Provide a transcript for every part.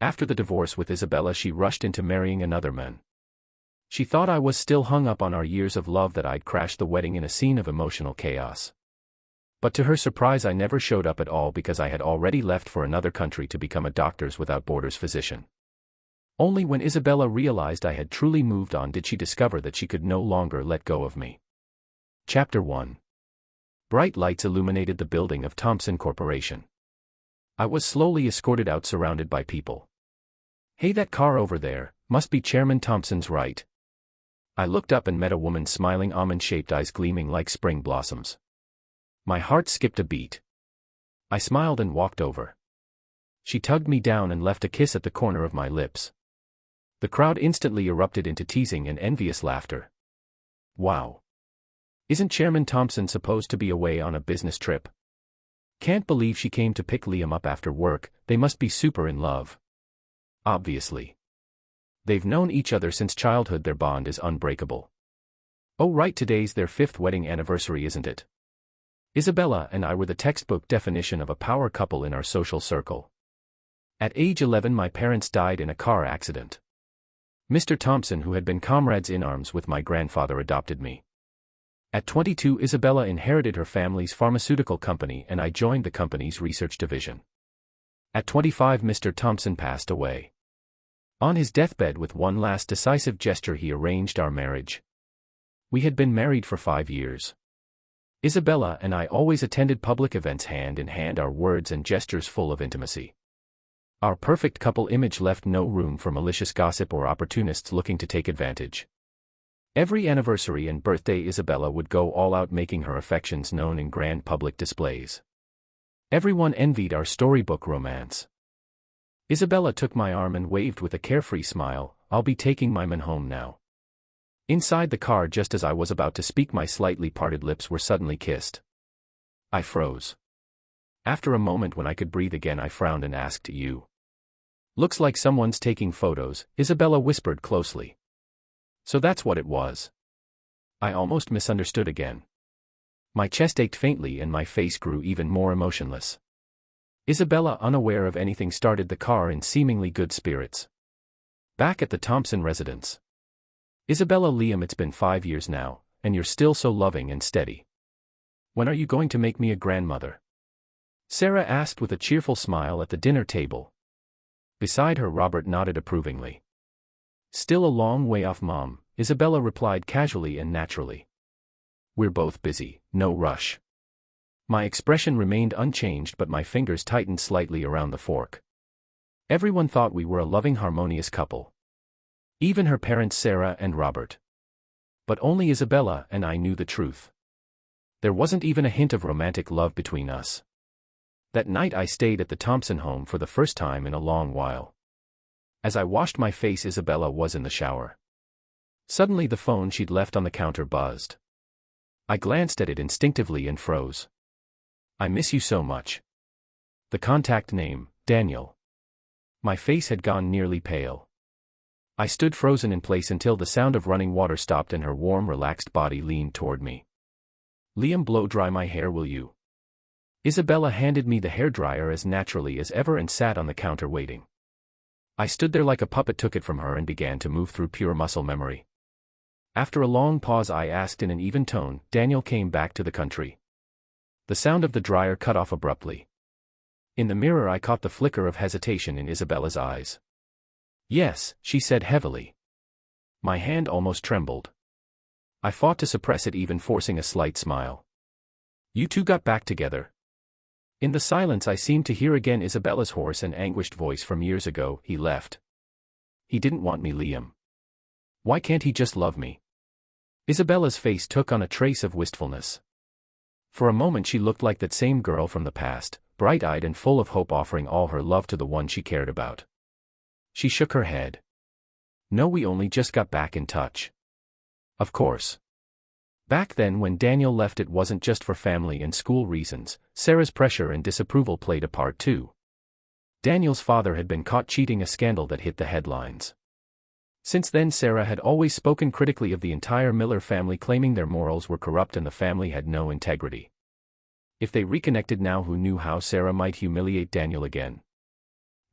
After the divorce with Isabella, she rushed into marrying another man. She thought I was still hung up on our years of love, that I'd crashed the wedding in a scene of emotional chaos. But to her surprise, I never showed up at all because I had already left for another country to become a Doctors Without Borders physician. Only when Isabella realized I had truly moved on did she discover that she could no longer let go of me. Chapter 1. Bright lights illuminated the building of Thompson Corporation. I was slowly escorted out, surrounded by people. "Hey, that car over there must be Chairman Thompson's, right?" I looked up and met a woman, smiling, almond-shaped eyes gleaming like spring blossoms. My heart skipped a beat. I smiled and walked over. She tugged me down and left a kiss at the corner of my lips. The crowd instantly erupted into teasing and envious laughter. "Wow. Isn't Chairman Thompson supposed to be away on a business trip? Can't believe she came to pick Liam up after work, they must be super in love." Obviously. They've known each other since childhood, their bond is unbreakable. Oh right, today's their 5th wedding anniversary, isn't it? Isabella and I were the textbook definition of a power couple in our social circle. At age 11 my parents died in a car accident. Mr. Thompson, who had been comrades in arms with my grandfather, adopted me. At 22 Isabella inherited her family's pharmaceutical company and I joined the company's research division. At 25 Mr. Thompson passed away. On his deathbed, with one last decisive gesture, he arranged our marriage. We had been married for 5 years. Isabella and I always attended public events hand in hand, our words and gestures full of intimacy. Our perfect couple image left no room for malicious gossip or opportunists looking to take advantage. Every anniversary and birthday Isabella would go all out, making her affections known in grand public displays. Everyone envied our storybook romance. Isabella took my arm and waved with a carefree smile, "I'll be taking my man home now." Inside the car, just as I was about to speak, my slightly parted lips were suddenly kissed. I froze. After a moment, when I could breathe again, I frowned and asked, "You? Looks like someone's taking photos," Isabella whispered closely. So that's what it was. I almost misunderstood again. My chest ached faintly and my face grew even more emotionless. Isabella, unaware of anything, started the car in seemingly good spirits. Back at the Thompson residence. "Isabella, Liam, it's been 5 years now, and you're still so loving and steady. When are you going to make me a grandmother?" Sarah asked with a cheerful smile at the dinner table. Beside her, Robert nodded approvingly. "Still a long way off, Mom," Isabella replied casually and naturally. "We're both busy, no rush." My expression remained unchanged, but my fingers tightened slightly around the fork. Everyone thought we were a loving, harmonious couple. Even her parents, Sarah and Robert. But only Isabella and I knew the truth. There wasn't even a hint of romantic love between us. That night I stayed at the Thompson home for the first time in a long while. As I washed my face, Isabella was in the shower. Suddenly the phone she'd left on the counter buzzed. I glanced at it instinctively and froze. "I miss you so much." The contact name, Daniel. My face had gone nearly pale. I stood frozen in place until the sound of running water stopped and her warm, relaxed body leaned toward me. "Liam, blow dry my hair, will you?" Isabella handed me the hairdryer as naturally as ever and sat on the counter waiting. I stood there like a puppet, took it from her and began to move through pure muscle memory. After a long pause I asked in an even tone, "Daniel came back to the country?" The sound of the dryer cut off abruptly. In the mirror I caught the flicker of hesitation in Isabella's eyes. "Yes," she said heavily. My hand almost trembled. I fought to suppress it, even forcing a slight smile. "You two got back together?" In the silence I seemed to hear again Isabella's hoarse and anguished voice from years ago. "He left. He didn't want me, Liam. Why can't he just love me?" Isabella's face took on a trace of wistfulness. For a moment she looked like that same girl from the past, bright-eyed and full of hope, offering all her love to the one she cared about. She shook her head. "No, we only just got back in touch." Of course. Back then, when Daniel left, it wasn't just for family and school reasons. Sarah's pressure and disapproval played a part too. Daniel's father had been caught cheating, a scandal that hit the headlines. Since then, Sarah had always spoken critically of the entire Miller family, claiming their morals were corrupt and the family had no integrity. If they reconnected now, who knew how Sarah might humiliate Daniel again?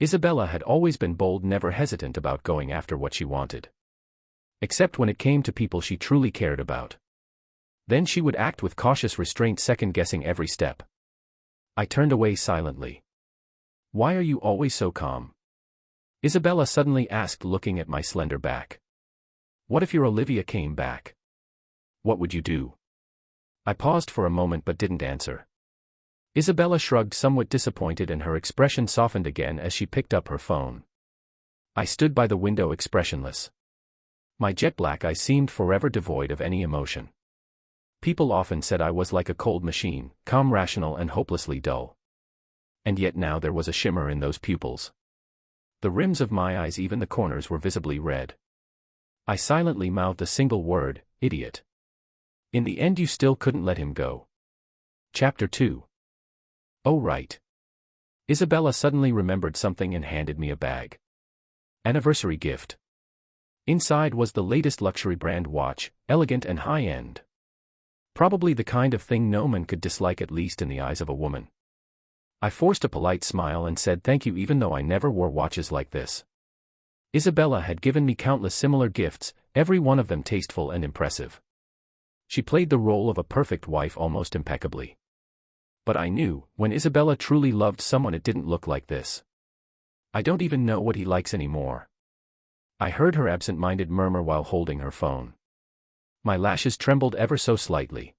Isabella had always been bold, never hesitant about going after what she wanted. Except when it came to people she truly cared about. Then she would act with cautious restraint, second-guessing every step. I turned away silently. "Why are you always so calm?" Isabella suddenly asked, looking at my slender back. "What if your Olivia came back? What would you do?" I paused for a moment but didn't answer. Isabella shrugged, somewhat disappointed, and her expression softened again as she picked up her phone. I stood by the window expressionless. My jet-black eyes seemed forever devoid of any emotion. People often said I was like a cold machine, calm, rational, and hopelessly dull. And yet now there was a shimmer in those pupils. The rims of my eyes, even the corners, were visibly red. I silently mouthed a single word: idiot. In the end, you still couldn't let him go. Chapter 2. Oh right. Isabella suddenly remembered something and handed me a bag. Anniversary gift. Inside was the latest luxury brand watch, elegant and high-end. Probably the kind of thing no man could dislike, at least in the eyes of a woman. I forced a polite smile and said thank you, even though I never wore watches like this. Isabella had given me countless similar gifts, every one of them tasteful and impressive. She played the role of a perfect wife almost impeccably. But I knew, when Isabella truly loved someone, it didn't look like this. "I don't even know what he likes anymore," I heard her absent-minded murmur while holding her phone. My lashes trembled ever so slightly.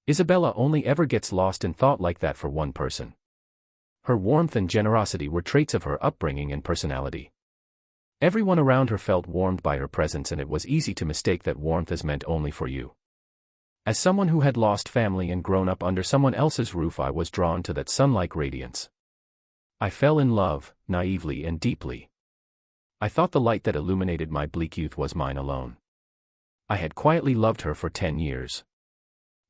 Isabella only ever gets lost in thought like that for one person. Her warmth and generosity were traits of her upbringing and personality. Everyone around her felt warmed by her presence, and it was easy to mistake that warmth as meant only for you. As someone who had lost family and grown up under someone else's roof, I was drawn to that sun-like radiance. I fell in love, naively and deeply. I thought the light that illuminated my bleak youth was mine alone. I had quietly loved her for 10 years.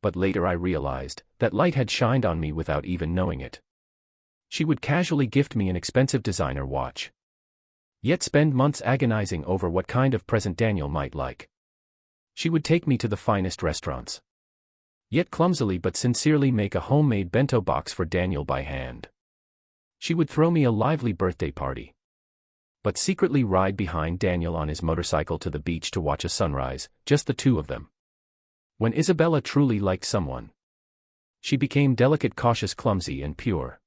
But later I realized that light had shined on me without even knowing it. She would casually gift me an expensive designer watch, yet spend months agonizing over what kind of present Daniel might like. She would take me to the finest restaurants, yet clumsily but sincerely make a homemade bento box for Daniel by hand. She would throw me a lively birthday party, but secretly ride behind Daniel on his motorcycle to the beach to watch a sunrise, just the two of them. When Isabella truly liked someone, she became delicate, cautious, clumsy, and pure.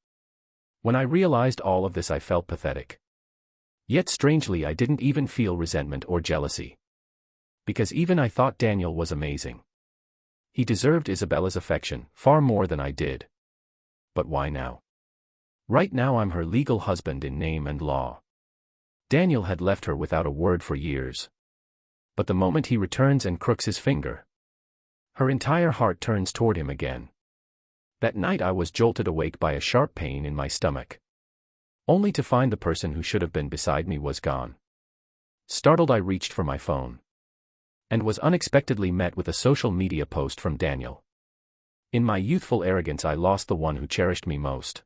When I realized all of this, I felt pathetic. Yet strangely, I didn't even feel resentment or jealousy. Because even I thought Daniel was amazing. He deserved Isabella's affection, far more than I did. But why now? Right now I'm her legal husband in name and law. Daniel had left her without a word for years. But the moment he returns and crooks his finger, her entire heart turns toward him again. That night I was jolted awake by a sharp pain in my stomach, only to find the person who should have been beside me was gone. Startled, I reached for my phone, and was unexpectedly met with a social media post from Daniel. In my youthful arrogance, I lost the one who cherished me most.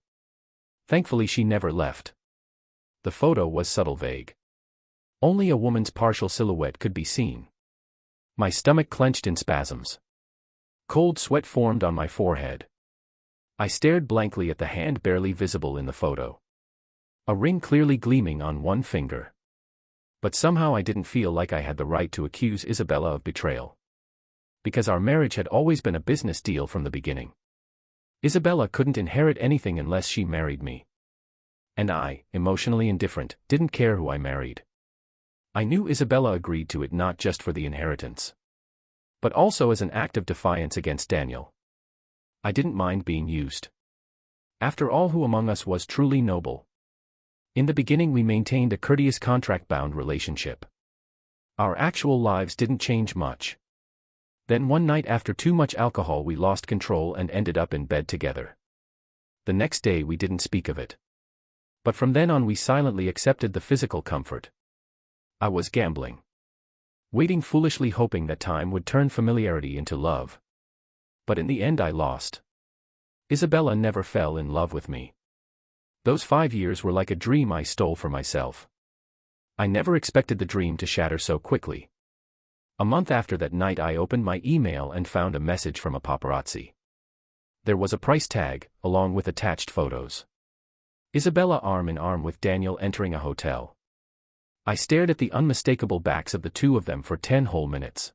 Thankfully, she never left. The photo was subtle, vague. Only a woman's partial silhouette could be seen. My stomach clenched in spasms. Cold sweat formed on my forehead. I stared blankly at the hand barely visible in the photo. A ring clearly gleaming on one finger. But somehow I didn't feel like I had the right to accuse Isabella of betrayal. Because our marriage had always been a business deal from the beginning. Isabella couldn't inherit anything unless she married me. And I, emotionally indifferent, didn't care who I married. I knew Isabella agreed to it not just for the inheritance, but also as an act of defiance against Daniel. I didn't mind being used. After all, who among us was truly noble? In the beginning we maintained a courteous contract-bound relationship. Our actual lives didn't change much. Then one night after too much alcohol we lost control and ended up in bed together. The next day we didn't speak of it. But from then on we silently accepted the physical comfort. I was gambling. Waiting foolishly, hoping that time would turn familiarity into love. But in the end I lost. Isabella never fell in love with me. Those 5 years were like a dream I stole for myself. I never expected the dream to shatter so quickly. A month after that night I opened my email and found a message from a paparazzi. There was a price tag, along with attached photos. Isabella arm in arm with Daniel entering a hotel. I stared at the unmistakable backs of the two of them for 10 whole minutes.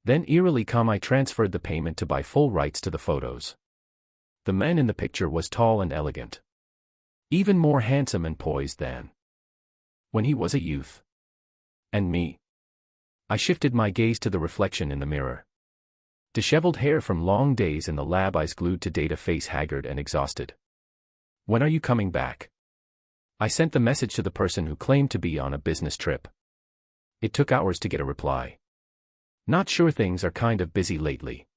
Then eerily calm I transferred the payment to buy full rights to the photos. The man in the picture was tall and elegant. Even more handsome and poised than when he was a youth. And me? I shifted my gaze to the reflection in the mirror. Disheveled hair from long days in the lab, eyes glued to data, face haggard and exhausted. When are you coming back? I sent the message to the person who claimed to be on a business trip. It took hours to get a reply. Not sure, things are kind of busy lately.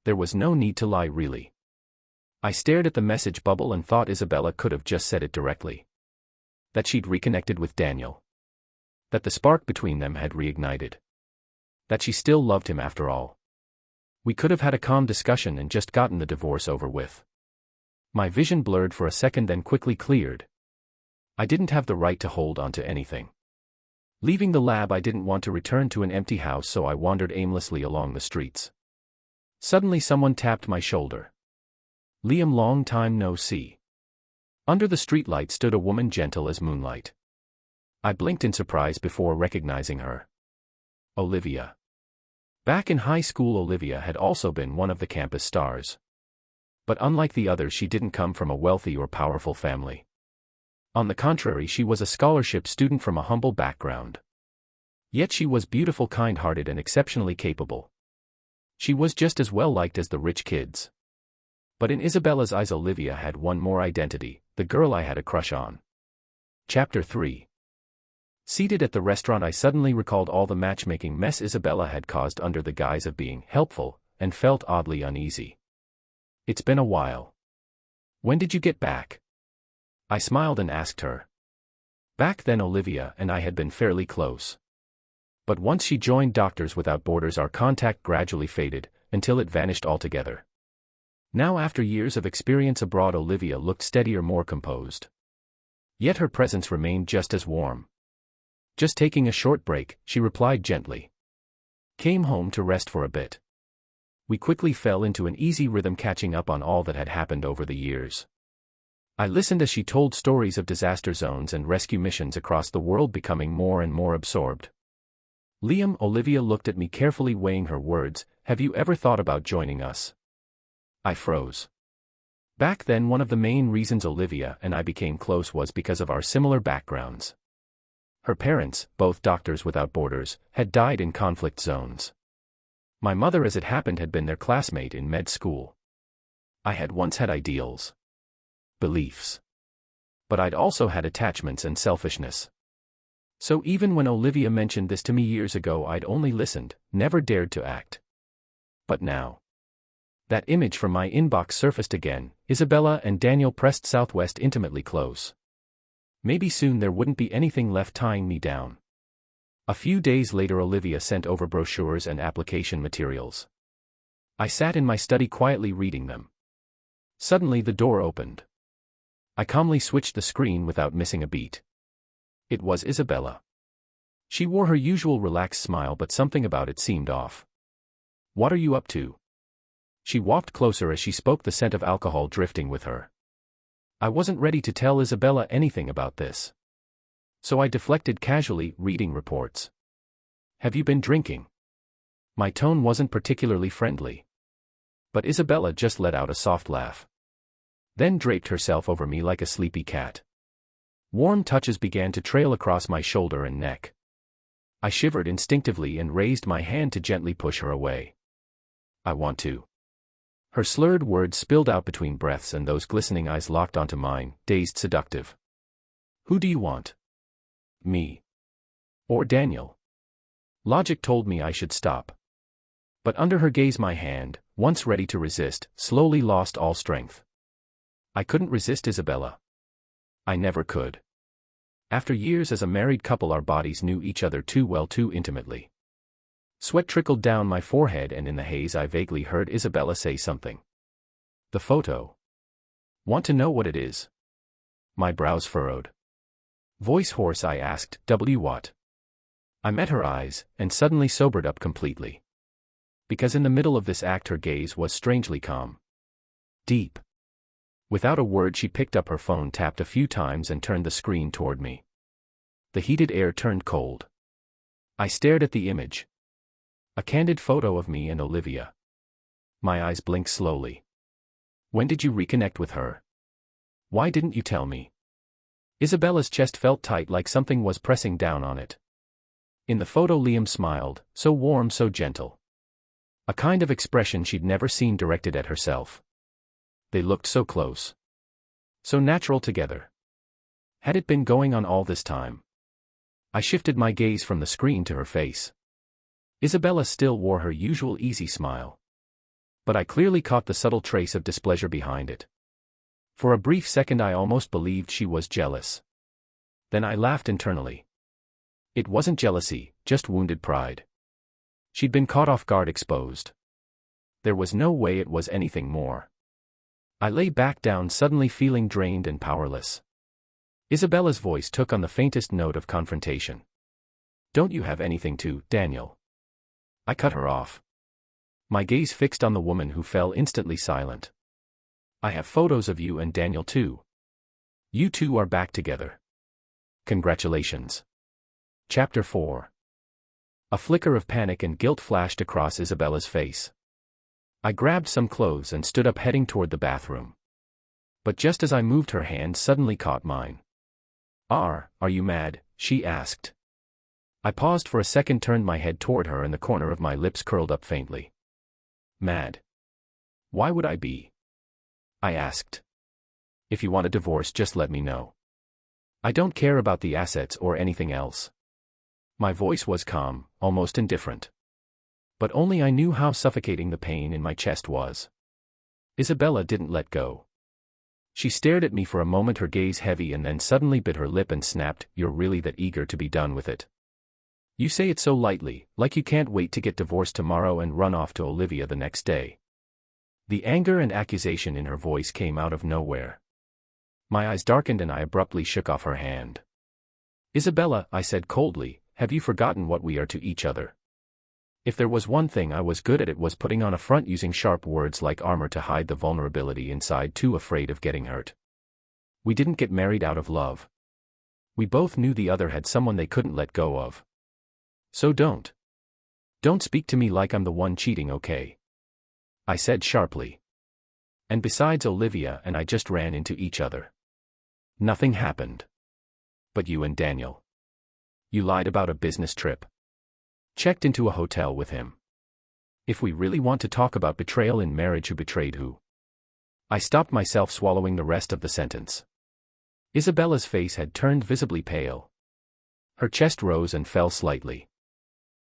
There was no need to lie, really. I stared at the message bubble and thought Isabella could have just said it directly. That she'd reconnected with Daniel. That the spark between them had reignited. That she still loved him after all. We could have had a calm discussion and just gotten the divorce over with. My vision blurred for a second, then quickly cleared. I didn't have the right to hold on to anything. Leaving the lab, I didn't want to return to an empty house, so I wandered aimlessly along the streets. Suddenly someone tapped my shoulder. Liam, long time no see. Under the streetlight stood a woman gentle as moonlight. I blinked in surprise before recognizing her. Olivia. Back in high school, Olivia had also been one of the campus stars. But unlike the others, she didn't come from a wealthy or powerful family. On the contrary, she was a scholarship student from a humble background. Yet she was beautiful, kind-hearted, and exceptionally capable. She was just as well liked as the rich kids. But in Isabella's eyes, Olivia had one more identity, the girl I had a crush on. Chapter 3. Seated at the restaurant, I suddenly recalled all the matchmaking mess Isabella had caused under the guise of being helpful, and felt oddly uneasy. It's been a while. When did you get back? I smiled and asked her. Back then, Olivia and I had been fairly close. But once she joined Doctors Without Borders, our contact gradually faded, until it vanished altogether. Now, after years of experience abroad, Olivia looked steadier, more composed. Yet her presence remained just as warm. Just taking a short break, she replied gently. Came home to rest for a bit. We quickly fell into an easy rhythm, catching up on all that had happened over the years. I listened as she told stories of disaster zones and rescue missions across the world, becoming more and more absorbed. Liam, Olivia looked at me carefully, weighing her words. Have you ever thought about joining us? I froze. Back then, one of the main reasons Olivia and I became close was because of our similar backgrounds. Her parents, both Doctors Without Borders, had died in conflict zones. My mother, as it happened, had been their classmate in med school. I had once had ideals. Beliefs. But I'd also had attachments and selfishness. So even when Olivia mentioned this to me years ago, I'd only listened, never dared to act. But now, that image from my inbox surfaced again, Isabella and Daniel pressed Southwest intimately close. Maybe soon there wouldn't be anything left tying me down. A few days later, Olivia sent over brochures and application materials. I sat in my study quietly reading them. Suddenly the door opened. I calmly switched the screen without missing a beat. It was Isabella. She wore her usual relaxed smile, but something about it seemed off. What are you up to? She walked closer as she spoke, the scent of alcohol drifting with her. I wasn't ready to tell Isabella anything about this. So I deflected casually, reading reports. Have you been drinking? My tone wasn't particularly friendly. But Isabella just let out a soft laugh. Then draped herself over me like a sleepy cat. Warm touches began to trail across my shoulder and neck. I shivered instinctively and raised my hand to gently push her away. I want to. Her slurred words spilled out between breaths, and those glistening eyes locked onto mine, dazed, seductive. Who do you want? Me. Or Daniel? Logic told me I should stop. But under her gaze, my hand, once ready to resist, slowly lost all strength. I couldn't resist Isabella. I never could. After years as a married couple, our bodies knew each other too well, too intimately. Sweat trickled down my forehead, and in the haze I vaguely heard Isabella say something. The photo. Want to know what it is? My brows furrowed. Voice hoarse, I asked, what? I met her eyes, and suddenly sobered up completely. Because in the middle of this act her gaze was strangely calm. Deep. Without a word she picked up her phone, tapped a few times and turned the screen toward me. The heated air turned cold. I stared at the image. A candid photo of me and Olivia. My eyes blinked slowly. When did you reconnect with her? Why didn't you tell me? Isabella's chest felt tight, like something was pressing down on it. In the photo Liam smiled, so warm, so gentle. A kind of expression she'd never seen directed at herself. They looked so close. So natural together. Had it been going on all this time? I shifted my gaze from the screen to her face. Isabella still wore her usual easy smile. But I clearly caught the subtle trace of displeasure behind it. For a brief second I almost believed she was jealous. Then I laughed internally. It wasn't jealousy, just wounded pride. She'd been caught off guard, exposed. There was no way it was anything more. I lay back down, suddenly feeling drained and powerless. Isabella's voice took on the faintest note of confrontation. Don't you have anything to, Daniel? I cut her off. My gaze fixed on the woman who fell instantly silent. I have photos of you and Daniel too. You two are back together. Congratulations. Chapter 4. A flicker of panic and guilt flashed across Isabella's face. I grabbed some clothes and stood up, heading toward the bathroom. But just as I moved, her hand suddenly caught mine. Are you mad? She asked. I paused for a second, turned my head toward her, and the corner of my lips curled up faintly. Mad? Why would I be? I asked. If you want a divorce, just let me know. I don't care about the assets or anything else. My voice was calm, almost indifferent. But only I knew how suffocating the pain in my chest was. Isabella didn't let go. She stared at me for a moment, her gaze heavy, and then suddenly bit her lip and snapped, You're really that eager to be done with it? You say it so lightly, like you can't wait to get divorced tomorrow and run off to Olivia the next day. The anger and accusation in her voice came out of nowhere. My eyes darkened and I abruptly shook off her hand. Isabella, I said coldly, have you forgotten what we are to each other? If there was one thing I was good at, it was putting on a front, using sharp words like armor to hide the vulnerability inside, too afraid of getting hurt. We didn't get married out of love. We both knew the other had someone they couldn't let go of. So don't speak to me like I'm the one cheating, okay? I said sharply. And besides, Olivia and I just ran into each other. Nothing happened. But you and Daniel. You lied about a business trip. Checked into a hotel with him. If we really want to talk about betrayal in marriage, who betrayed who? I stopped myself, swallowing the rest of the sentence. Isabella's face had turned visibly pale. Her chest rose and fell slightly.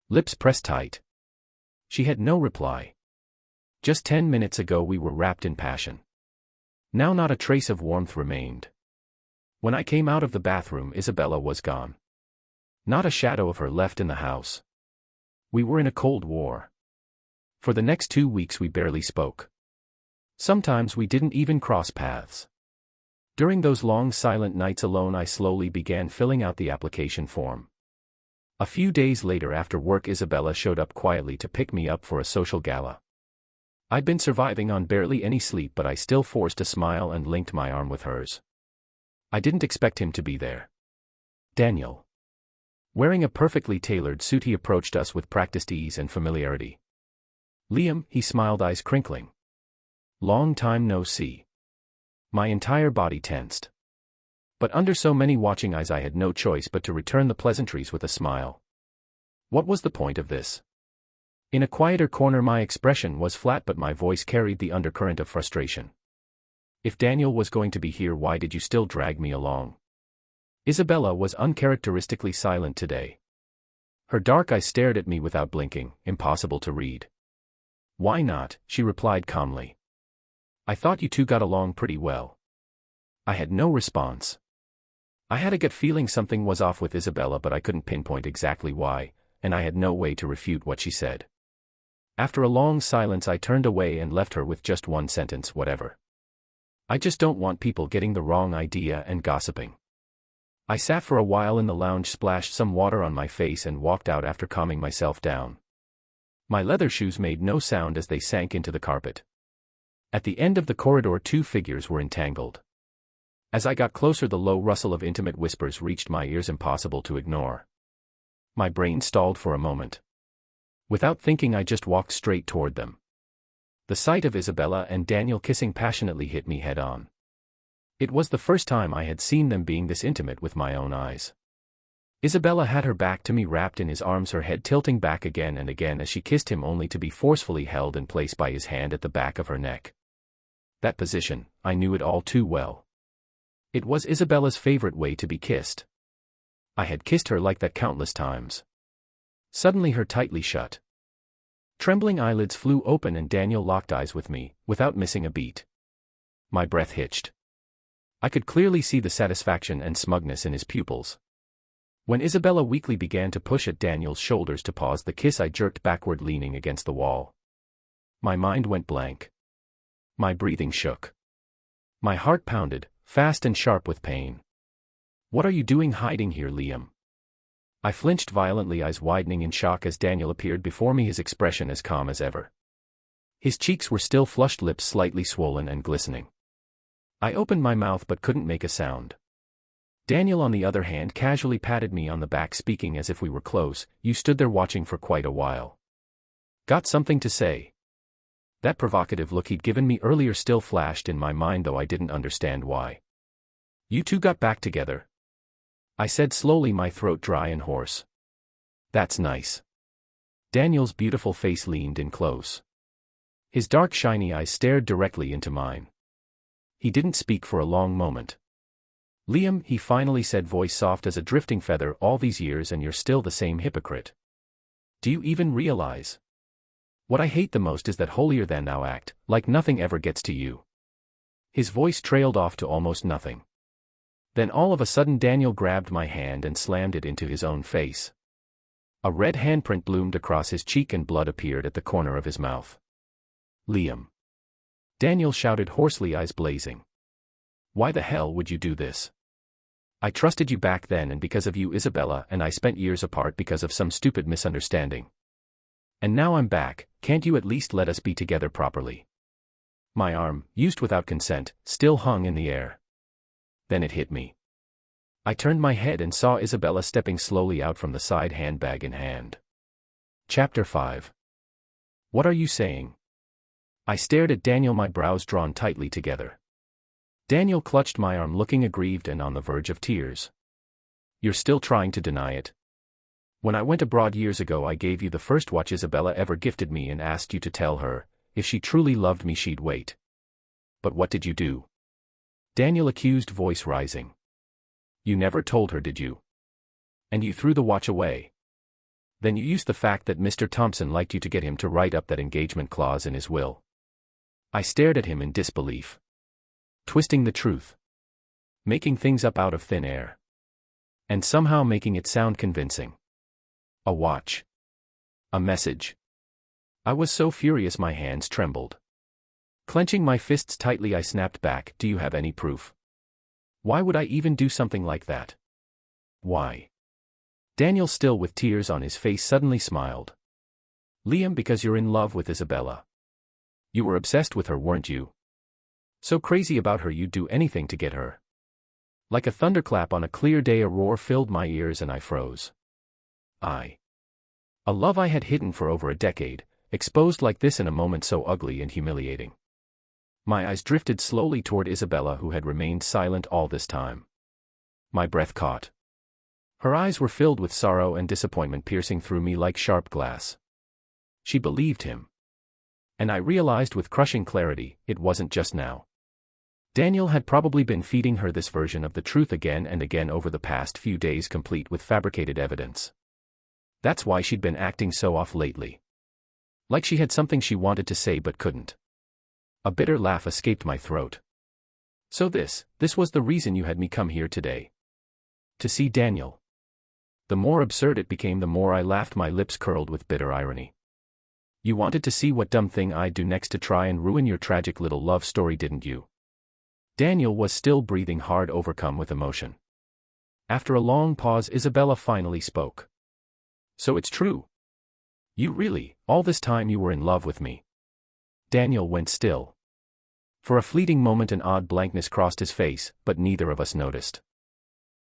Lips pressed tight. She had no reply. Just 10 minutes ago we were wrapped in passion. Now not a trace of warmth remained. When I came out of the bathroom, Isabella was gone. Not a shadow of her left in the house. We were in a cold war. For the next 2 weeks we barely spoke. Sometimes we didn't even cross paths. During those long silent nights alone, I slowly began filling out the application form. A few days later, after work, Isabella showed up quietly to pick me up for a social gala. I'd been surviving on barely any sleep, but I still forced a smile and linked my arm with hers. I didn't expect him to be there. Daniel. Wearing a perfectly tailored suit, he approached us with practiced ease and familiarity. Liam, he smiled, eyes crinkling. Long time no see. My entire body tensed. But under so many watching eyes, I had no choice but to return the pleasantries with a smile. What was the point of this? In a quieter corner, my expression was flat, but my voice carried the undercurrent of frustration. If Daniel was going to be here, why did you still drag me along? Isabella was uncharacteristically silent today. Her dark eyes stared at me without blinking, impossible to read. Why not? She replied calmly. I thought you two got along pretty well. I had no response. I had a gut feeling something was off with Isabella, but I couldn't pinpoint exactly why, and I had no way to refute what she said. After a long silence, I turned away and left her with just one sentence: whatever. I just don't want people getting the wrong idea and gossiping. I sat for a while in the lounge, splashed some water on my face, and walked out after calming myself down. My leather shoes made no sound as they sank into the carpet. At the end of the corridor, two figures were entangled. As I got closer, the low rustle of intimate whispers reached my ears, impossible to ignore. My brain stalled for a moment. Without thinking, I just walked straight toward them. The sight of Isabella and Daniel kissing passionately hit me head-on. It was the first time I had seen them being this intimate with my own eyes. Isabella had her back to me, wrapped in his arms, her head tilting back again and again as she kissed him, only to be forcefully held in place by his hand at the back of her neck. That position, I knew it all too well. It was Isabella's favorite way to be kissed. I had kissed her like that countless times. Suddenly her tightly shut, trembling eyelids flew open and Daniel locked eyes with me, without missing a beat. My breath hitched. I could clearly see the satisfaction and smugness in his pupils. When Isabella weakly began to push at Daniel's shoulders to pause the kiss, I jerked backward, leaning against the wall. My mind went blank. My breathing shook. My heart pounded, fast and sharp with pain. "What are you doing hiding here, Liam?" I flinched violently, eyes widening in shock as Daniel appeared before me, his expression as calm as ever. His cheeks were still flushed, lips slightly swollen and glistening. I opened my mouth but couldn't make a sound. Daniel, on the other hand, casually patted me on the back, speaking as if we were close. "You stood there watching for quite a while. Got something to say?" That provocative look he'd given me earlier still flashed in my mind, though I didn't understand why. "You two got back together?" I said slowly, my throat dry and hoarse. "That's nice." Daniel's beautiful face leaned in close. His dark, shiny eyes stared directly into mine. He didn't speak for a long moment. "Liam," he finally said, voice soft as a drifting feather, "all these years and you're still the same hypocrite. Do you even realize? What I hate the most is that holier-than-thou act, like nothing ever gets to you." His voice trailed off to almost nothing. Then all of a sudden Daniel grabbed my hand and slammed it into his own face. A red handprint bloomed across his cheek and blood appeared at the corner of his mouth. "Liam!" Daniel shouted hoarsely, eyes blazing. "Why the hell would you do this? I trusted you back then, and because of you Isabella and I spent years apart because of some stupid misunderstanding. And now I'm back, can't you at least let us be together properly?" My arm, used without consent, still hung in the air. Then it hit me. I turned my head and saw Isabella stepping slowly out from the side, handbag in hand. Chapter 5. "What are you saying?" I stared at Daniel, my brows drawn tightly together. Daniel clutched my arm, looking aggrieved and on the verge of tears. "You're still trying to deny it? When I went abroad years ago, I gave you the first watch Isabella ever gifted me and asked you to tell her, if she truly loved me she'd wait. But what did you do?" Daniel accused, voice rising. "You never told her, did you? And you threw the watch away. Then you used the fact that Mr. Thompson liked you to get him to write up that engagement clause in his will." I stared at him in disbelief. Twisting the truth. Making things up out of thin air. And somehow making it sound convincing. A watch. A message. I was so furious my hands trembled. Clenching my fists tightly, I snapped back, "Do you have any proof? Why would I even do something like that? Why?" Daniel, still with tears on his face, suddenly smiled. "Liam, because you're in love with Isabella. You were obsessed with her, weren't you? So crazy about her you'd do anything to get her." Like a thunderclap on a clear day, a roar filled my ears and I froze. A love I had hidden for over a decade, exposed like this in a moment so ugly and humiliating. My eyes drifted slowly toward Isabella, who had remained silent all this time. My breath caught. Her eyes were filled with sorrow and disappointment, piercing through me like sharp glass. She believed him. And I realized with crushing clarity, it wasn't just now. Daniel had probably been feeding her this version of the truth again and again over the past few days, complete with fabricated evidence. That's why she'd been acting so off lately. Like she had something she wanted to say but couldn't. A bitter laugh escaped my throat. "So this was the reason you had me come here today? To see Daniel?" The more absurd it became, the more I laughed, my lips curled with bitter irony. "You wanted to see what dumb thing I'd do next to try and ruin your tragic little love story, didn't you?" Daniel was still breathing hard, overcome with emotion. After a long pause, Isabella finally spoke. "So it's true? You really, all this time you were in love with me?" Daniel went still. For a fleeting moment an odd blankness crossed his face, but neither of us noticed.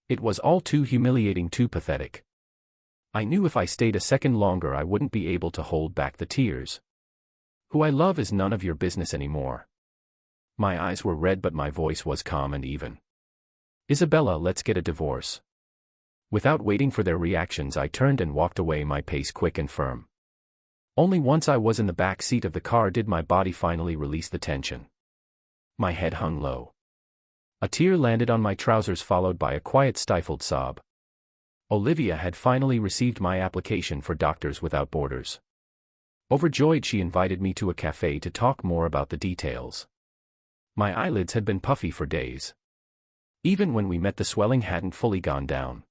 It was all too humiliating, too pathetic. I knew if I stayed a second longer I wouldn't be able to hold back the tears. Who I love is none of your business anymore. My eyes were red but my voice was calm and even. Isabella, let's get a divorce. Without waiting for their reactions I turned and walked away, my pace quick and firm. Only once I was in the back seat of the car did my body finally release the tension. My head hung low. A tear landed on my trousers followed by a quiet stifled sob. Olivia had finally received my application for Doctors Without Borders. Overjoyed she invited me to a cafe to talk more about the details. My eyelids had been puffy for days. Even when we met the swelling hadn't fully gone down.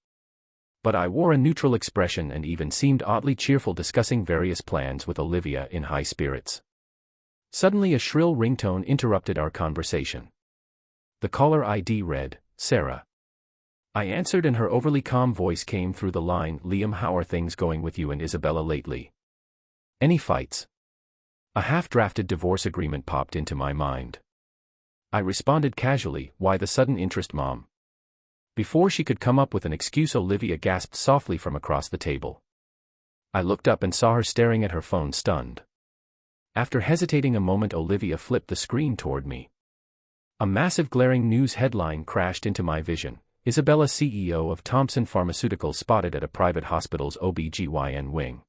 But I wore a neutral expression and even seemed oddly cheerful, discussing various plans with Olivia in high spirits. Suddenly a shrill ringtone interrupted our conversation. The caller ID read, "Sarah." I answered and her overly calm voice came through the line, "Liam, how are things going with you and Isabella lately? Any fights?" A half-drafted divorce agreement popped into my mind. I responded casually, "Why the sudden interest, Mom?" Before she could come up with an excuse, Olivia gasped softly from across the table. I looked up and saw her staring at her phone, stunned. After hesitating a moment, Olivia flipped the screen toward me. A massive glaring news headline crashed into my vision. Isabella, CEO of Thompson Pharmaceuticals, spotted at a private hospital's OB/GYN wing.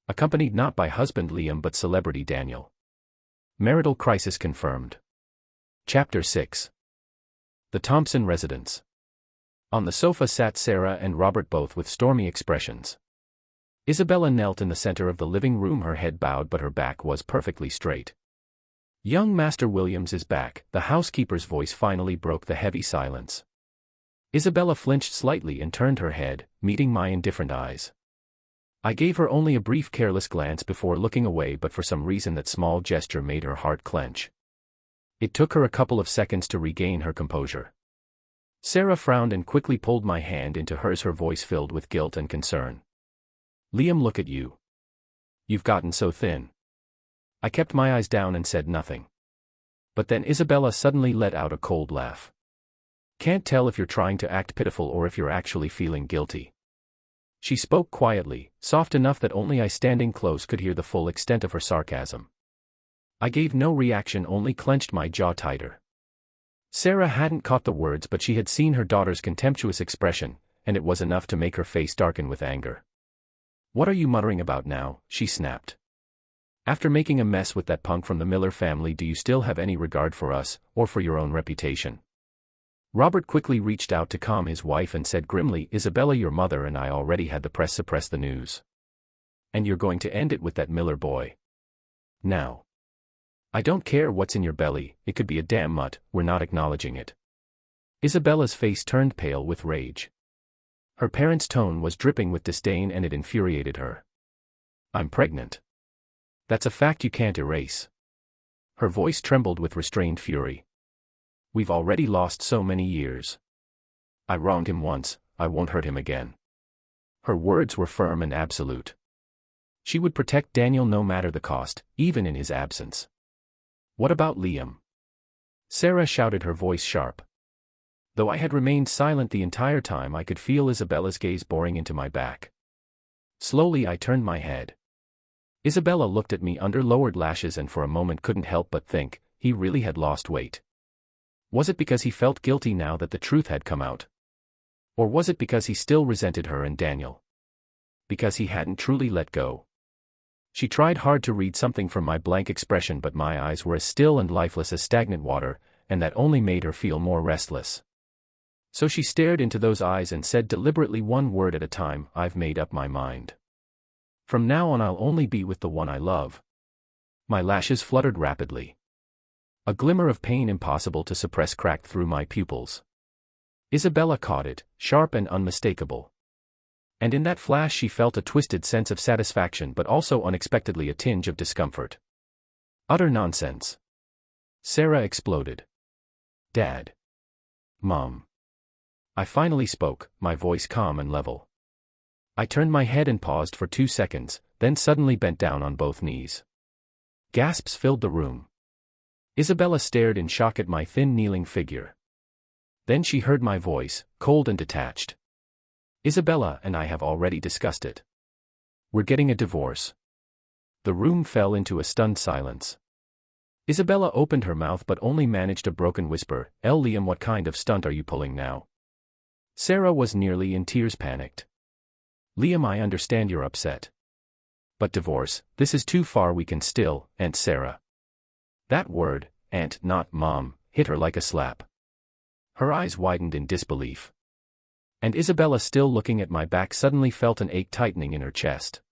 Accompanied not by husband Liam but celebrity Daniel. Marital crisis confirmed. Chapter 6. The Thompson residence. On the sofa sat Sarah and Robert, both with stormy expressions. Isabella knelt in the center of the living room, her head bowed but her back was perfectly straight. "Young Master Williams is back," the housekeeper's voice finally broke the heavy silence. Isabella flinched slightly and turned her head, meeting my indifferent eyes. I gave her only a brief careless glance before looking away, but for some reason that small gesture made her heart clench. It took her a couple of seconds to regain her composure. Sarah frowned and quickly pulled my hand into hers, her voice filled with guilt and concern. "Liam, look at you. You've gotten so thin." I kept my eyes down and said nothing. But then Isabella suddenly let out a cold laugh. "Can't tell if you're trying to act pitiful or if you're actually feeling guilty." She spoke quietly, soft enough that only I standing close could hear the full extent of her sarcasm. I gave no reaction, only clenched my jaw tighter. Sarah hadn't caught the words, but she had seen her daughter's contemptuous expression, and it was enough to make her face darken with anger. "What are you muttering about now?" she snapped. "After making a mess with that punk from the Miller family, do you still have any regard for us, or for your own reputation?" Robert quickly reached out to calm his wife and said grimly, "Isabella, your mother and I already had the press suppress the news. And you're going to end it with that Miller boy. Now. I don't care what's in your belly, it could be a damn mutt, we're not acknowledging it." Isabella's face turned pale with rage. Her parents' tone was dripping with disdain and it infuriated her. "I'm pregnant. That's a fact you can't erase." Her voice trembled with restrained fury. "We've already lost so many years. I wronged him once, I won't hurt him again." Her words were firm and absolute. She would protect Daniel no matter the cost, even in his absence. "What about Liam?" Sarah shouted, her voice sharp. Though I had remained silent the entire time, I could feel Isabella's gaze boring into my back. Slowly I turned my head. Isabella looked at me under lowered lashes and for a moment couldn't help but think, he really had lost weight. Was it because he felt guilty now that the truth had come out? Or was it because he still resented her and Daniel? Because he hadn't truly let go? She tried hard to read something from my blank expression, but my eyes were as still and lifeless as stagnant water, and that only made her feel more restless. So she stared into those eyes and said deliberately, one word at a time, "I've made up my mind. From now on I'll only be with the one I love." My lashes fluttered rapidly. A glimmer of pain impossible to suppress cracked through my pupils. Isabella caught it, sharp and unmistakable. And in that flash she felt a twisted sense of satisfaction, but also unexpectedly a tinge of discomfort. "Utter nonsense!" Sarah exploded. "Dad. Mom." I finally spoke, my voice calm and level. I turned my head and paused for 2 seconds, then suddenly bent down on both knees. Gasps filled the room. Isabella stared in shock at my thin kneeling figure. Then she heard my voice, cold and detached. Isabella and I have already discussed it. We're getting a divorce. The room fell into a stunned silence. Isabella opened her mouth but only managed a broken whisper, Liam, what kind of stunt are you pulling now? Sarah was nearly in tears, panicked. Liam, I understand you're upset. But divorce, this is too far. We can still, Aunt Sarah. That word, aunt, not mom, hit her like a slap. Her eyes widened in disbelief. And Isabella, still looking at my back, suddenly felt an ache tightening in her chest.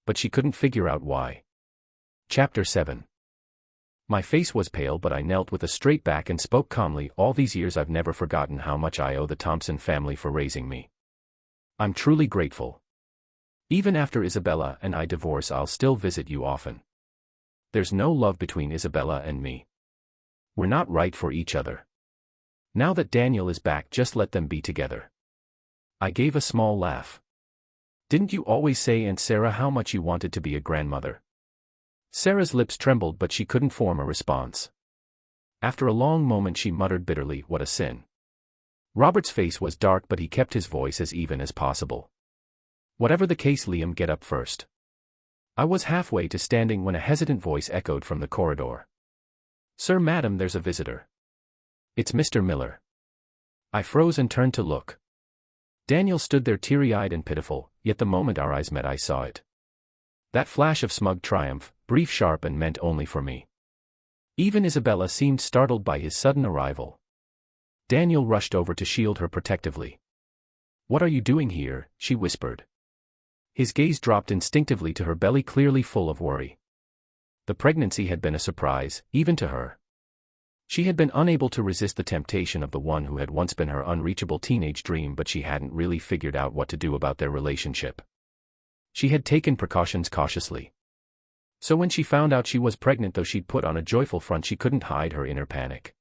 But she couldn't figure out why. Chapter 7. My face was pale, but I knelt with a straight back and spoke calmly. All these years I've never forgotten how much I owe the Thompson family for raising me. I'm truly grateful. Even after Isabella and I divorce, I'll still visit you often. There's no love between Isabella and me. We're not right for each other. Now that Daniel is back, just let them be together. I gave a small laugh. Didn't you always say, Aunt Sarah, how much you wanted to be a grandmother? Sarah's lips trembled, but she couldn't form a response. After a long moment she muttered bitterly, what a sin. Robert's face was dark, but he kept his voice as even as possible. Whatever the case, Liam, get up first. I was halfway to standing when a hesitant voice echoed from the corridor. Sir, madam, there's a visitor. It's Mr. Miller. I froze and turned to look. Daniel stood there teary-eyed and pitiful, yet the moment our eyes met I saw it. That flash of smug triumph, brief, sharp, and meant only for me. Even Isabella seemed startled by his sudden arrival. Daniel rushed over to shield her protectively. What are you doing here? She whispered. His gaze dropped instinctively to her belly, clearly full of worry. The pregnancy had been a surprise, even to her. She had been unable to resist the temptation of the one who had once been her unreachable teenage dream, but she hadn't really figured out what to do about their relationship. She had taken precautions cautiously. So when she found out she was pregnant, though she'd put on a joyful front, she couldn't hide her inner panic.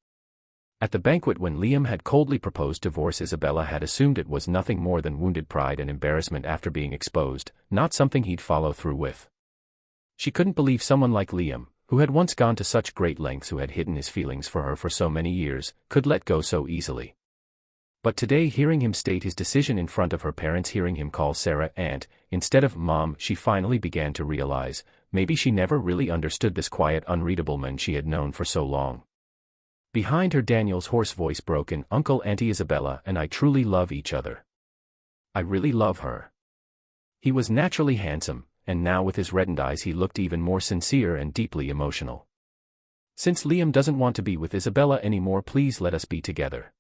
At the banquet, when Liam had coldly proposed divorce, Isabella had assumed it was nothing more than wounded pride and embarrassment after being exposed, not something he'd follow through with. She couldn't believe someone like Liam, who had once gone to such great lengths, who had hidden his feelings for her for so many years, could let go so easily. But today, hearing him state his decision in front of her parents, hearing him call Sarah aunt instead of mom, she finally began to realize, maybe she never really understood this quiet, unreadable man she had known for so long. Behind her, Daniel's hoarse voice broke in, Uncle, Auntie Isabella and I truly love each other. I really love her. He was naturally handsome, and now with his reddened eyes he looked even more sincere and deeply emotional. Since Liam doesn't want to be with Isabella anymore, please let us be together.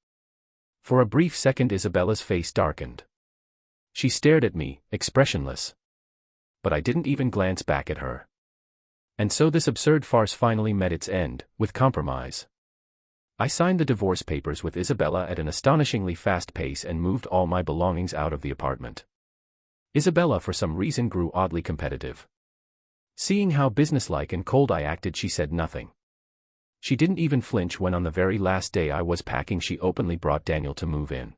For a brief second Isabella's face darkened. She stared at me, expressionless. But I didn't even glance back at her. And so this absurd farce finally met its end, with compromise. I signed the divorce papers with Isabella at an astonishingly fast pace and moved all my belongings out of the apartment. Isabella, for some reason, grew oddly competitive. Seeing how businesslike and cold I acted, she said nothing. She didn't even flinch when on the very last day I was packing she openly brought Daniel to move in.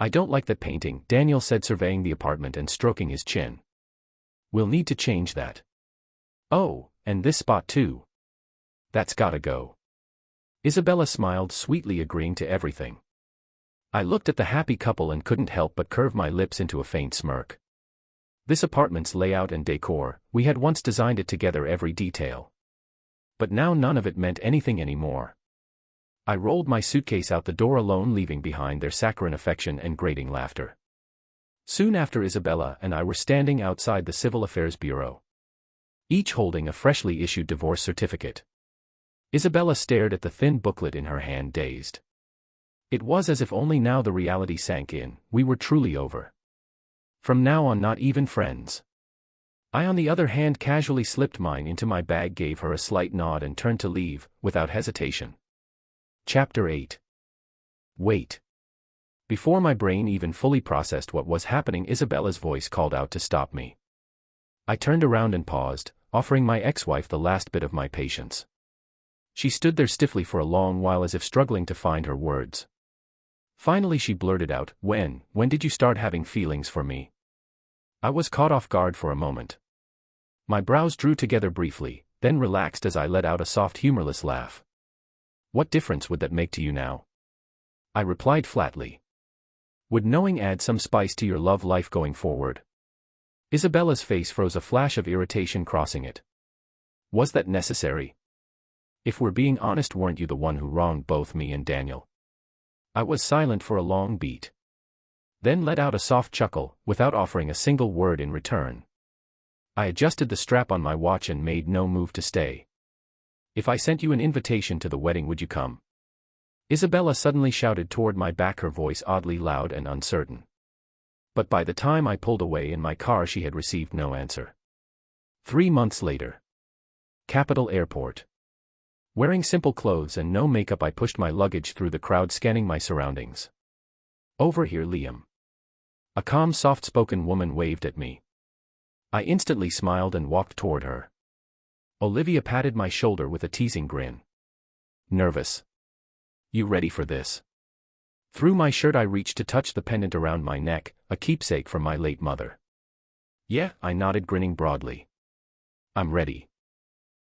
I don't like that painting, Daniel said, surveying the apartment and stroking his chin. We'll need to change that. Oh, and this spot too. That's gotta go. Isabella smiled sweetly, agreeing to everything. I looked at the happy couple and couldn't help but curve my lips into a faint smirk. This apartment's layout and decor, we had once designed it together, every detail. But now none of it meant anything anymore. I rolled my suitcase out the door alone, leaving behind their saccharine affection and grating laughter. Soon after, Isabella and I were standing outside the Civil Affairs Bureau, each holding a freshly issued divorce certificate. Isabella stared at the thin booklet in her hand, dazed. It was as if only now the reality sank in, we were truly over. From now on, not even friends. I, on the other hand, casually slipped mine into my bag, gave her a slight nod and turned to leave, without hesitation. Chapter 8. Wait. Before my brain even fully processed what was happening, Isabella's voice called out to stop me. I turned around and paused, offering my ex-wife the last bit of my patience. She stood there stiffly for a long while, as if struggling to find her words. Finally she blurted out, When did you start having feelings for me? I was caught off guard for a moment. My brows drew together briefly, then relaxed as I let out a soft humorless laugh. What difference would that make to you now? I replied flatly. Would knowing add some spice to your love life going forward? Isabella's face froze, a flash of irritation crossing it. Was that necessary? If we're being honest, weren't you the one who wronged both me and Daniel? I was silent for a long beat. Then let out a soft chuckle, without offering a single word in return. I adjusted the strap on my watch and made no move to stay. If I sent you an invitation to the wedding, would you come? Isabella suddenly shouted toward my back, her voice oddly loud and uncertain. But by the time I pulled away in my car, she had received no answer. 3 months later. Capital Airport. Wearing simple clothes and no makeup, I pushed my luggage through the crowd, scanning my surroundings. Over here, Liam. A calm, soft-spoken woman waved at me. I instantly smiled and walked toward her. Olivia patted my shoulder with a teasing grin. Nervous? You ready for this? Through my shirt I reached to touch the pendant around my neck, a keepsake from my late mother. Yeah, I nodded, grinning broadly. I'm ready.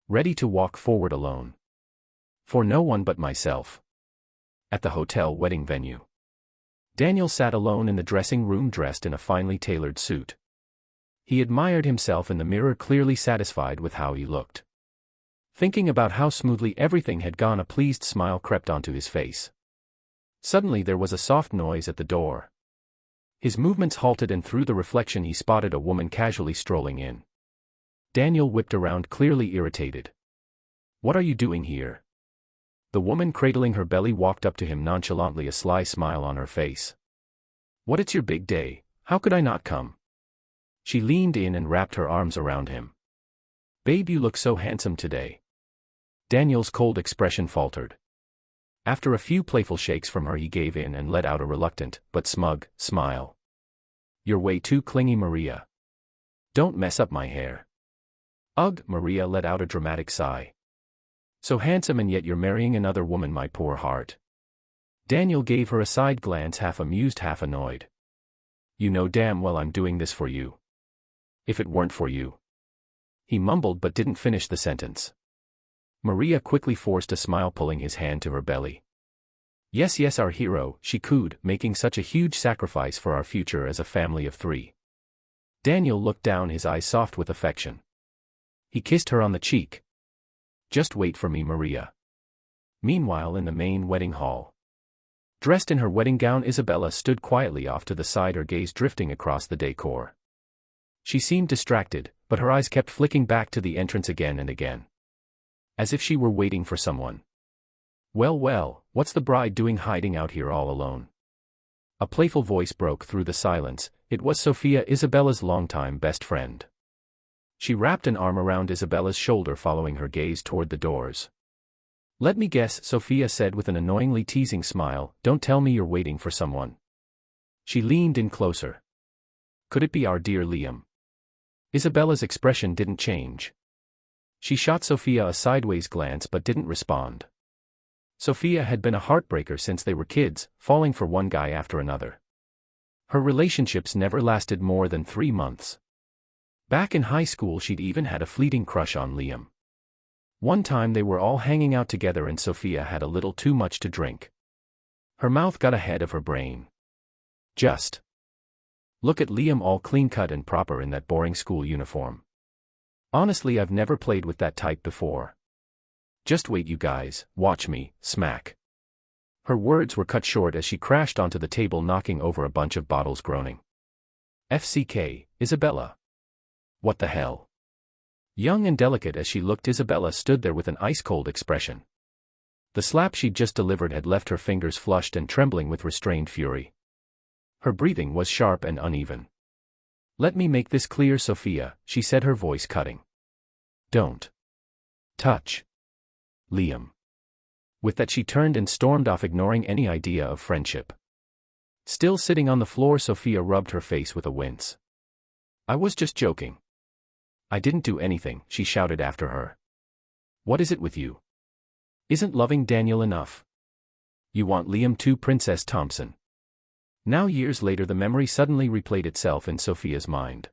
Ready to walk forward alone. For no one but myself. At the hotel wedding venue. Daniel sat alone in the dressing room, dressed in a finely tailored suit. He admired himself in the mirror, clearly satisfied with how he looked. Thinking about how smoothly everything had gone, a pleased smile crept onto his face. Suddenly there was a soft noise at the door. His movements halted, and through the reflection he spotted a woman casually strolling in. Daniel whipped around, clearly irritated. What are you doing here? The woman, cradling her belly, walked up to him nonchalantly, a sly smile on her face. What, it's your big day, how could I not come? She leaned in and wrapped her arms around him. Babe, you look so handsome today. Daniel's cold expression faltered. After a few playful shakes from her, he gave in and let out a reluctant, but smug, smile. You're way too clingy, Maria. Don't mess up my hair. Ugh, Maria let out a dramatic sigh. So handsome, and yet you're marrying another woman, my poor heart. Daniel gave her a side glance, half amused, half annoyed. You know damn well I'm doing this for you. If it weren't for you. He mumbled but didn't finish the sentence. Maria quickly forced a smile, pulling his hand to her belly. Yes, yes, our hero, she cooed, making such a huge sacrifice for our future as a family of 3. Daniel looked down, his eyes soft with affection. He kissed her on the cheek. Just wait for me, Maria. Meanwhile, in the main wedding hall. Dressed in her wedding gown, Isabella stood quietly off to the side, her gaze drifting across the decor. She seemed distracted, but her eyes kept flicking back to the entrance again and again. As if she were waiting for someone. Well, well, what's the bride doing hiding out here all alone? A playful voice broke through the silence. It was Sophia, Isabella's longtime best friend. She wrapped an arm around Isabella's shoulder, following her gaze toward the doors. Let me guess, Sophia said with an annoyingly teasing smile, don't tell me you're waiting for someone. She leaned in closer. Could it be our dear Liam? Isabella's expression didn't change. She shot Sophia a sideways glance but didn't respond. Sophia had been a heartbreaker since they were kids, falling for one guy after another. Her relationships never lasted more than 3 months. Back in high school she'd even had a fleeting crush on Liam. One time they were all hanging out together and Sophia had a little too much to drink. Her mouth got ahead of her brain. Just look at Liam, all clean-cut and proper in that boring school uniform. Honestly, I've never played with that type before. Just wait, you guys, watch me, smack. Her words were cut short as she crashed onto the table, knocking over a bunch of bottles, groaning. FCK, Isabella. What the hell? Young and delicate as she looked, Isabella stood there with an ice-cold expression. The slap she'd just delivered had left her fingers flushed and trembling with restrained fury. Her breathing was sharp and uneven. Let me make this clear, Sophia, she said, her voice cutting. Don't touch Liam. With that she turned and stormed off, ignoring any idea of friendship. Still sitting on the floor, Sophia rubbed her face with a wince. I was just joking. I didn't do anything, she shouted after her. What is it with you? Isn't loving Daniel enough? You want Liam too, Princess Thompson? Now, years later, the memory suddenly replayed itself in Sophia's mind.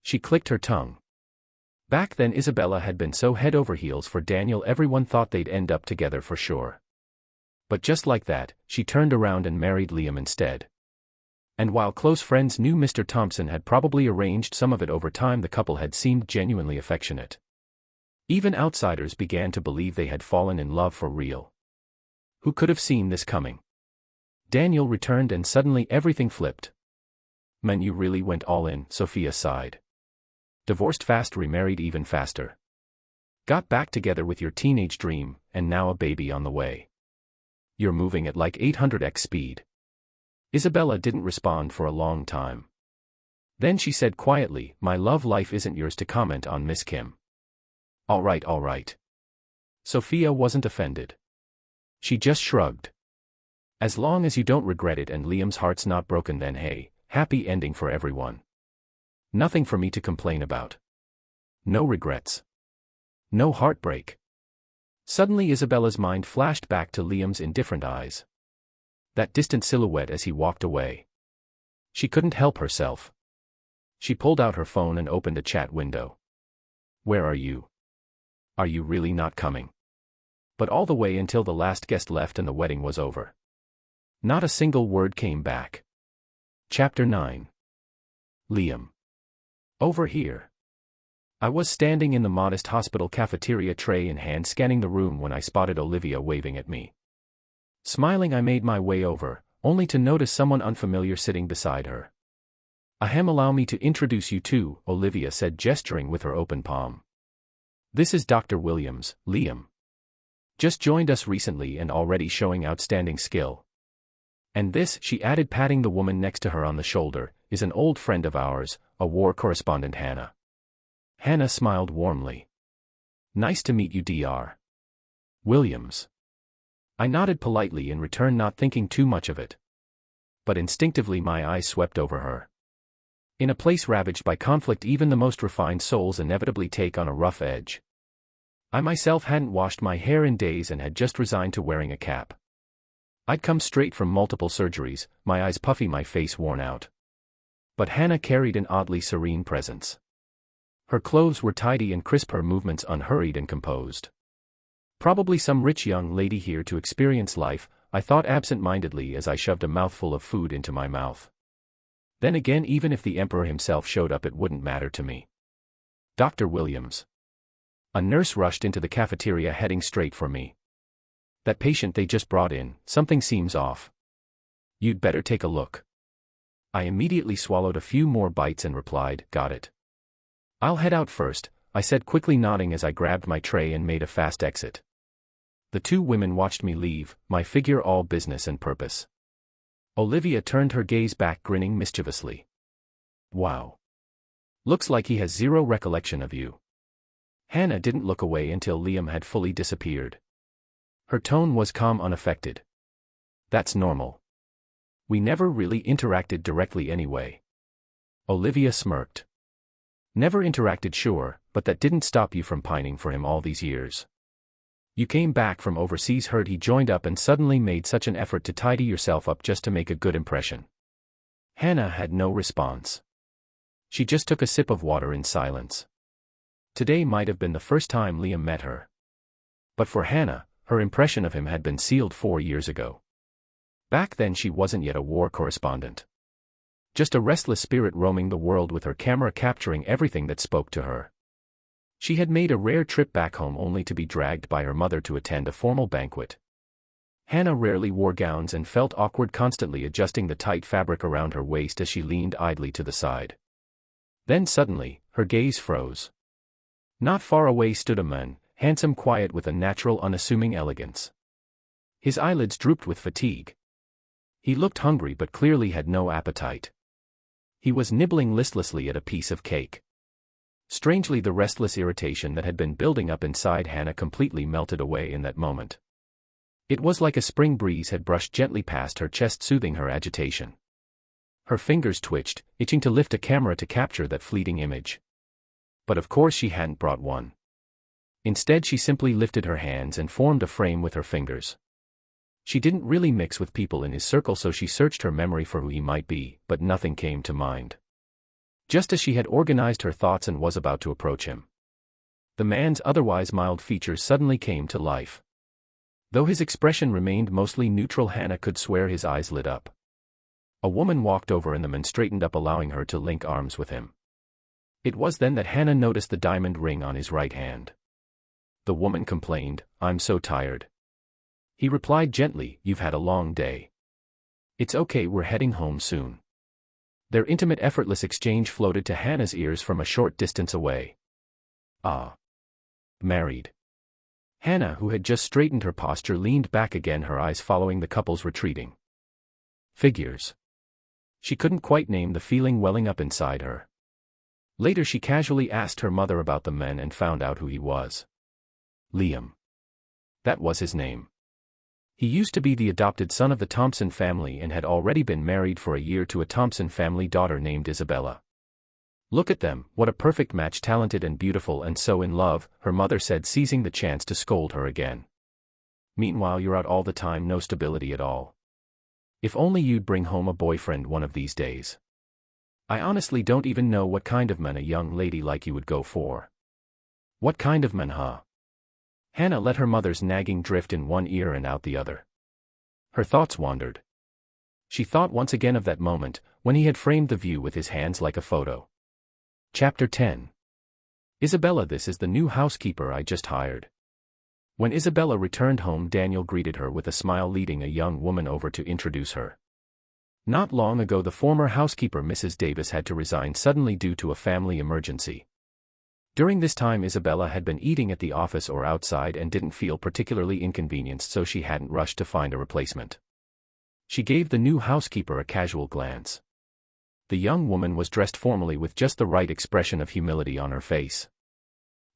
She clicked her tongue. Back then Isabella had been so head over heels for Daniel everyone thought they'd end up together for sure. But just like that, she turned around and married Liam instead. And while close friends knew Mr. Thompson had probably arranged some of it over time, the couple had seemed genuinely affectionate. Even outsiders began to believe they had fallen in love for real. Who could have seen this coming? Daniel returned and suddenly everything flipped. "Man, you really went all in," Sophia sighed. "Divorced fast, remarried even faster. Got back together with your teenage dream, and now a baby on the way. You're moving at like 800x speed." Isabella didn't respond for a long time. Then she said quietly, "My love life isn't yours to comment on, Miss Kim." All right. Sophia wasn't offended. She just shrugged. "As long as you don't regret it and Liam's heart's not broken, then hey, happy ending for everyone. Nothing for me to complain about. No regrets. No heartbreak." Suddenly Isabella's mind flashed back to Liam's indifferent eyes. That distant silhouette as he walked away. She couldn't help herself. She pulled out her phone and opened a chat window. "Where are you? Are you really not coming?" But all the way until the last guest left and the wedding was over. Not a single word came back. Chapter 9. Liam. Over here. I was standing in the modest hospital cafeteria, tray in hand, scanning the room when I spotted Olivia waving at me. Smiling, I made my way over, only to notice someone unfamiliar sitting beside her. "Ahem, allow me to introduce you to," Olivia said, gesturing with her open palm. "This is Dr. Williams, Liam. Just joined us recently and already showing outstanding skill. And this," she added, patting the woman next to her on the shoulder, "is an old friend of ours, a war correspondent, Hannah." Hannah smiled warmly. "Nice to meet you, Dr. Williams." I nodded politely in return, not thinking too much of it. But instinctively my eyes swept over her. In a place ravaged by conflict, even the most refined souls inevitably take on a rough edge. I myself hadn't washed my hair in days and had just resigned to wearing a cap. I'd come straight from multiple surgeries, my eyes puffy, my face worn out. But Hannah carried an oddly serene presence. Her clothes were tidy and crisp, her movements unhurried and composed. Probably some rich young lady here to experience life, I thought absent-mindedly as I shoved a mouthful of food into my mouth. Then again, even if the Emperor himself showed up, it wouldn't matter to me. "Dr. Williams." A nurse rushed into the cafeteria, heading straight for me. "That patient they just brought in, something seems off. You'd better take a look." I immediately swallowed a few more bites and replied, "Got it. I'll head out first," I said, quickly nodding as I grabbed my tray and made a fast exit. The two women watched me leave, my figure all business and purpose. Olivia turned her gaze back, grinning mischievously. "Wow. Looks like he has zero recollection of you." Hannah didn't look away until Liam had fully disappeared. Her tone was calm, unaffected. "That's normal. We never really interacted directly anyway." Olivia smirked. "Never interacted, sure, but that didn't stop you from pining for him all these years. You came back from overseas, heard he joined up, and suddenly made such an effort to tidy yourself up just to make a good impression." Hannah had no response. She just took a sip of water in silence. Today might have been the first time Liam met her. But for Hannah, her impression of him had been sealed 4 years ago. Back then she wasn't yet a war correspondent. Just a restless spirit roaming the world with her camera capturing everything that spoke to her. She had made a rare trip back home only to be dragged by her mother to attend a formal banquet. Hannah rarely wore gowns and felt awkward, constantly adjusting the tight fabric around her waist as she leaned idly to the side. Then suddenly, her gaze froze. Not far away stood a man, handsome, quiet, with a natural, unassuming elegance. His eyelids drooped with fatigue. He looked hungry but clearly had no appetite. He was nibbling listlessly at a piece of cake. Strangely, the restless irritation that had been building up inside Hannah completely melted away in that moment. It was like a spring breeze had brushed gently past her chest, soothing her agitation. Her fingers twitched, itching to lift a camera to capture that fleeting image. But of course she hadn't brought one. Instead, she simply lifted her hands and formed a frame with her fingers. She didn't really mix with people in his circle, so she searched her memory for who he might be, but nothing came to mind. Just as she had organized her thoughts and was about to approach him, The man's otherwise mild features suddenly came to life. Though his expression remained mostly neutral, Hannah could swear his eyes lit up. A woman walked over and the man straightened up, allowing her to link arms with him. It was then that Hannah noticed the diamond ring on his right hand. The woman complained, "I'm so tired." He replied gently, "You've had a long day. It's okay, we're heading home soon." Their intimate, effortless exchange floated to Hannah's ears from a short distance away. Ah. Married. Hannah, who had just straightened her posture, leaned back again, her eyes following the couple's retreating figures. She couldn't quite name the feeling welling up inside her. Later she casually asked her mother about the man and found out who he was. Liam. That was his name. He used to be the adopted son of the Thompson family and had already been married for a year to a Thompson family daughter named Isabella. "Look at them, what a perfect match, talented and beautiful and so in love," her mother said, seizing the chance to scold her again. "Meanwhile you're out all the time, no stability at all. If only you'd bring home a boyfriend one of these days. I honestly don't even know what kind of man a young lady like you would go for." "What kind of man, huh?" Hannah let her mother's nagging drift in one ear and out the other. Her thoughts wandered. She thought once again of that moment, when he had framed the view with his hands like a photo. Chapter 10. Isabella, this is the new housekeeper I just hired. When Isabella returned home, Daniel greeted her with a smile, leading a young woman over to introduce her. Not long ago the former housekeeper, Mrs. Davis, had to resign suddenly due to a family emergency. During this time Isabella had been eating at the office or outside and didn't feel particularly inconvenienced, so she hadn't rushed to find a replacement. She gave the new housekeeper a casual glance. The young woman was dressed formally with just the right expression of humility on her face.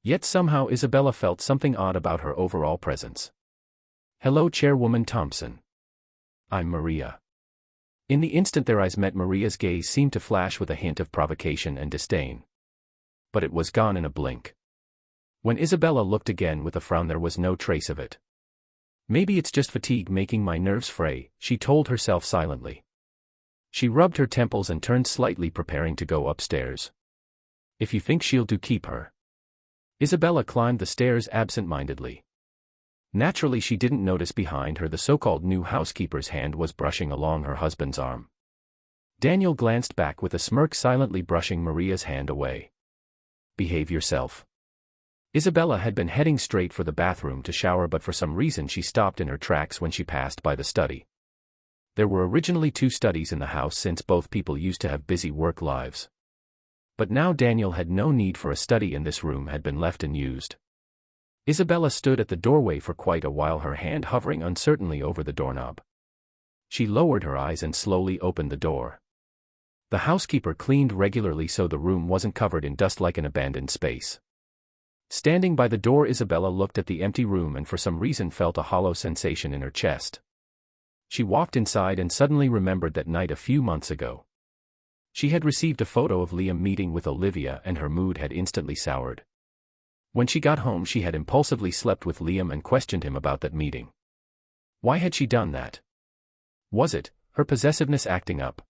Yet somehow Isabella felt something odd about her overall presence. "Hello, Chairwoman Thompson. I'm Maria." In the instant their eyes met, Maria's gaze seemed to flash with a hint of provocation and disdain. But it was gone in a blink. When Isabella looked again with a frown, there was no trace of it. "Maybe it's just fatigue making my nerves fray," she told herself silently. She rubbed her temples and turned slightly, preparing to go upstairs. "If you think she'll do, keep her." Isabella climbed the stairs absent-mindedly. Naturally she didn't notice behind her the so-called new housekeeper's hand was brushing along her husband's arm. Daniel glanced back with a smirk, silently brushing Maria's hand away. "Behave yourself." Isabella had been heading straight for the bathroom to shower, but for some reason she stopped in her tracks when she passed by the study. There were originally 2 studies in the house, since both people used to have busy work lives. But now Daniel had no need for a study and this room had been left unused. Isabella stood at the doorway for quite a while, her hand hovering uncertainly over the doorknob. She lowered her eyes and slowly opened the door. The housekeeper cleaned regularly, so the room wasn't covered in dust like an abandoned space. Standing by the door, Isabella looked at the empty room and for some reason felt a hollow sensation in her chest. She walked inside and suddenly remembered that night a few months ago. She had received a photo of Liam meeting with Olivia and her mood had instantly soured. When she got home she had impulsively slept with Liam and questioned him about that meeting. Why had she done that? Was it her possessiveness acting up?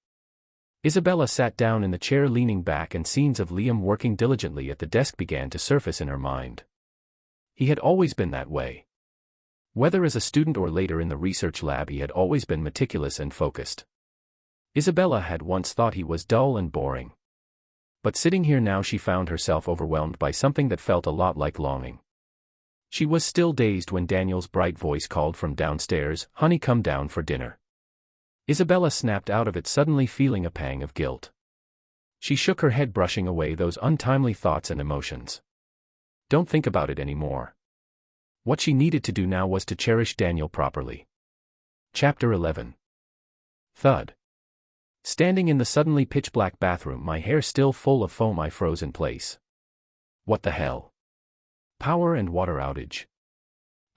Isabella sat down in the chair, leaning back, and scenes of Liam working diligently at the desk began to surface in her mind. He had always been that way. Whether as a student or later in the research lab, he had always been meticulous and focused. Isabella had once thought he was dull and boring. But sitting here now she found herself overwhelmed by something that felt a lot like longing. She was still dazed when Daniel's bright voice called from downstairs, "Honey, come down for dinner." Isabella snapped out of it, suddenly feeling a pang of guilt. She shook her head, brushing away those untimely thoughts and emotions. Don't think about it anymore. What she needed to do now was to cherish Daniel properly. Chapter 11. Thud. Standing in the suddenly pitch-black bathroom, my hair still full of foam, I froze in place. What the hell? Power and water outage.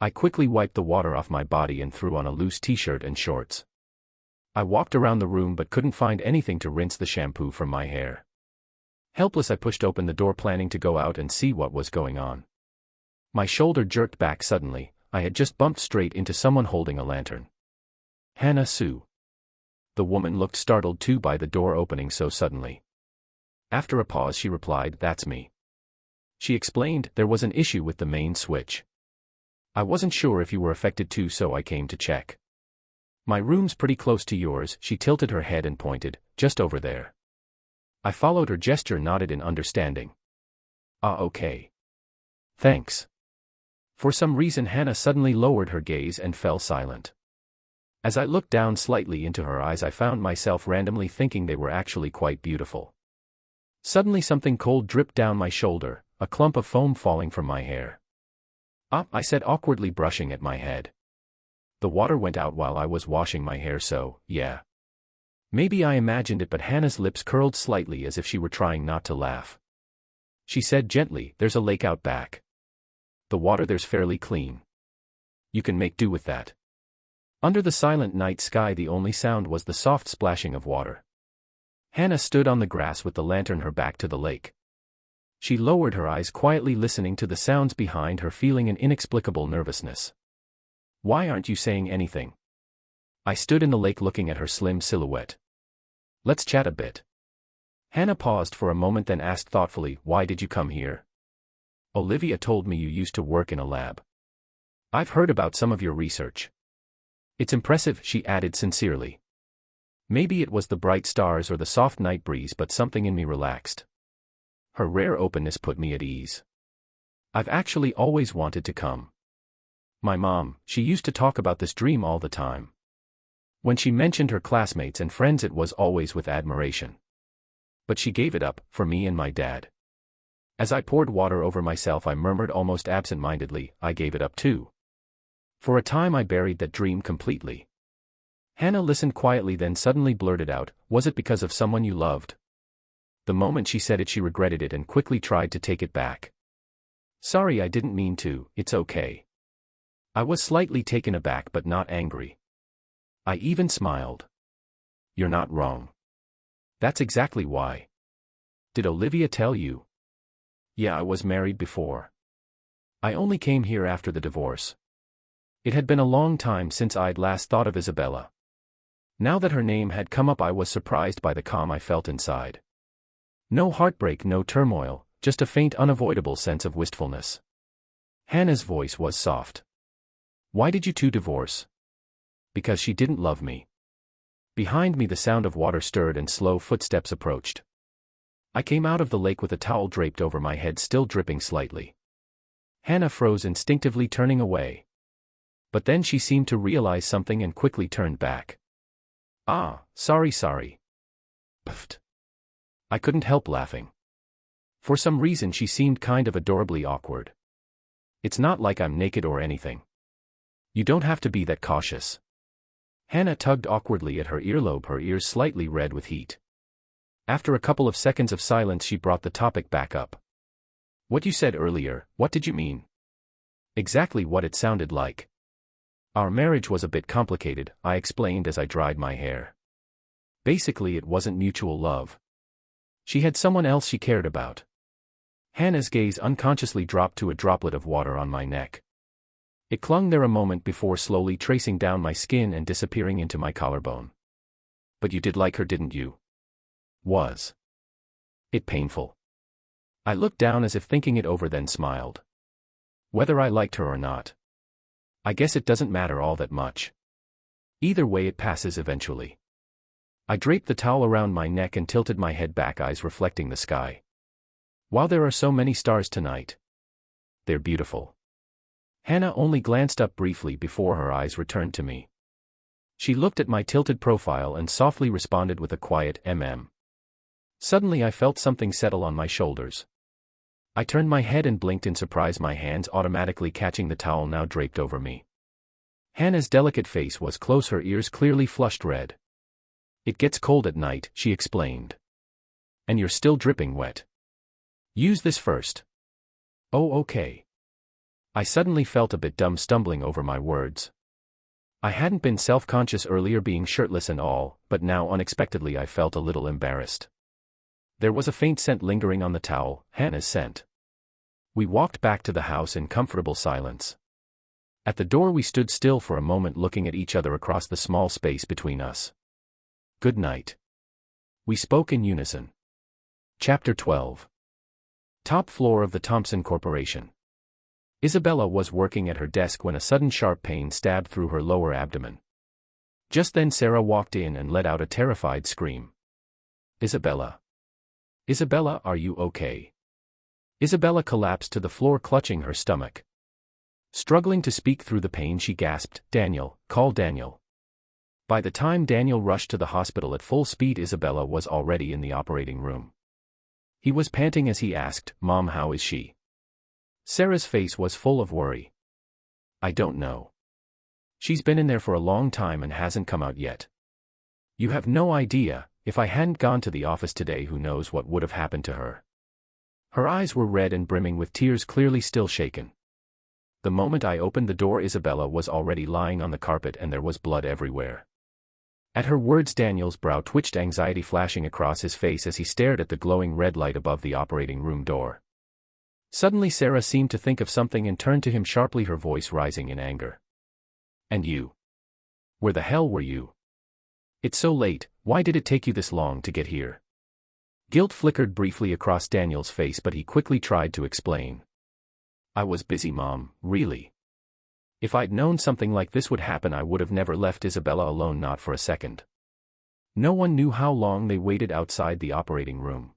I quickly wiped the water off my body and threw on a loose t-shirt and shorts. I walked around the room but couldn't find anything to rinse the shampoo from my hair. Helpless, I pushed open the door, planning to go out and see what was going on. My shoulder jerked back suddenly. I had just bumped straight into someone holding a lantern. Hannah Sue. The woman looked startled too by the door opening so suddenly. After a pause she replied, "That's me." She explained there was an issue with the main switch. I wasn't sure if you were affected too, so I came to check. My room's pretty close to yours. She tilted her head and pointed, just over there. I followed her gesture, nodded in understanding. Ah, okay. Thanks. For some reason Hannah suddenly lowered her gaze and fell silent. As I looked down slightly into her eyes, I found myself randomly thinking they were actually quite beautiful. Suddenly something cold dripped down my shoulder, a clump of foam falling from my hair. Ah, I said awkwardly, brushing at my head. The water went out while I was washing my hair, so, yeah. Maybe I imagined it, but Hannah's lips curled slightly as if she were trying not to laugh. She said gently, there's a lake out back. The water there's fairly clean. You can make do with that. Under the silent night sky, the only sound was the soft splashing of water. Hannah stood on the grass with the lantern, her back to the lake. She lowered her eyes, quietly listening to the sounds behind her, feeling an inexplicable nervousness. Why aren't you saying anything? I stood in the lake looking at her slim silhouette. Let's chat a bit. Hannah paused for a moment, then asked thoughtfully, why did you come here? Olivia told me you used to work in a lab. I've heard about some of your research. It's impressive, she added sincerely. Maybe it was the bright stars or the soft night breeze, but something in me relaxed. Her rare openness put me at ease. I've actually always wanted to come. My mom, she used to talk about this dream all the time. When she mentioned her classmates and friends, it was always with admiration. But she gave it up, for me and my dad. As I poured water over myself, I murmured almost absent-mindedly, I gave it up too. For a time I buried that dream completely. Hannah listened quietly, then suddenly blurted out, was it because of someone you loved? The moment she said it, she regretted it and quickly tried to take it back. Sorry, I didn't mean to, it's okay. I was slightly taken aback but not angry. I even smiled. You're not wrong. That's exactly why. Did Olivia tell you? Yeah, I was married before. I only came here after the divorce. It had been a long time since I'd last thought of Isabella. Now that her name had come up, I was surprised by the calm I felt inside. No heartbreak, no turmoil, just a faint, unavoidable sense of wistfulness. Hannah's voice was soft. Why did you two divorce? Because she didn't love me. Behind me the sound of water stirred and slow footsteps approached. I came out of the lake with a towel draped over my head, still dripping slightly. Hannah froze, instinctively turning away. But then she seemed to realize something and quickly turned back. Ah, sorry. Pfft. I couldn't help laughing. For some reason she seemed kind of adorably awkward. It's not like I'm naked or anything. You don't have to be that cautious. Hannah tugged awkwardly at her earlobe, her ears slightly red with heat. After a couple of seconds of silence, she brought the topic back up. What you said earlier, what did you mean? Exactly what it sounded like. Our marriage was a bit complicated, I explained as I dried my hair. Basically, it wasn't mutual love. She had someone else she cared about. Hannah's gaze unconsciously dropped to a droplet of water on my neck. It clung there a moment before slowly tracing down my skin and disappearing into my collarbone. But you did like her, didn't you? Was it painful? I looked down as if thinking it over, then smiled. Whether I liked her or not, I guess it doesn't matter all that much. Either way, it passes eventually. I draped the towel around my neck and tilted my head back, eyes reflecting the sky. While there are so many stars tonight, they're beautiful. Hannah only glanced up briefly before her eyes returned to me. She looked at my tilted profile and softly responded with a quiet mm. Suddenly I felt something settle on my shoulders. I turned my head and blinked in surprise, my hands automatically catching the towel now draped over me. Hannah's delicate face was close, her ears clearly flushed red. It gets cold at night, she explained. And you're still dripping wet. Use this first. Oh, okay. I suddenly felt a bit dumb, stumbling over my words. I hadn't been self-conscious earlier, being shirtless and all, but now unexpectedly I felt a little embarrassed. There was a faint scent lingering on the towel, Hannah's scent. We walked back to the house in comfortable silence. At the door we stood still for a moment, looking at each other across the small space between us. Good night. We spoke in unison. Chapter 12. Top floor of the Thompson Corporation. Isabella was working at her desk when a sudden sharp pain stabbed through her lower abdomen. Just then Sarah walked in and let out a terrified scream. Isabella. Isabella, are you okay? Isabella collapsed to the floor, clutching her stomach. Struggling to speak through the pain, she gasped, Daniel, call Daniel. By the time Daniel rushed to the hospital at full speed, Isabella was already in the operating room. He was panting as he asked, Mom, how is she? Sarah's face was full of worry. I don't know. She's been in there for a long time and hasn't come out yet. You have no idea. If I hadn't gone to the office today, who knows what would have happened to her. Her eyes were red and brimming with tears, clearly still shaken. The moment I opened the door, Isabella was already lying on the carpet and there was blood everywhere. At her words, Daniel's brow twitched, anxiety flashing across his face as he stared at the glowing red light above the operating room door. Suddenly Sarah seemed to think of something and turned to him sharply, her voice rising in anger. And you? Where the hell were you? It's so late, why did it take you this long to get here? Guilt flickered briefly across Daniel's face, but he quickly tried to explain. I was busy, Mom, really. If I'd known something like this would happen, I would have never left Isabella alone, not for a second. No one knew how long they waited outside the operating room.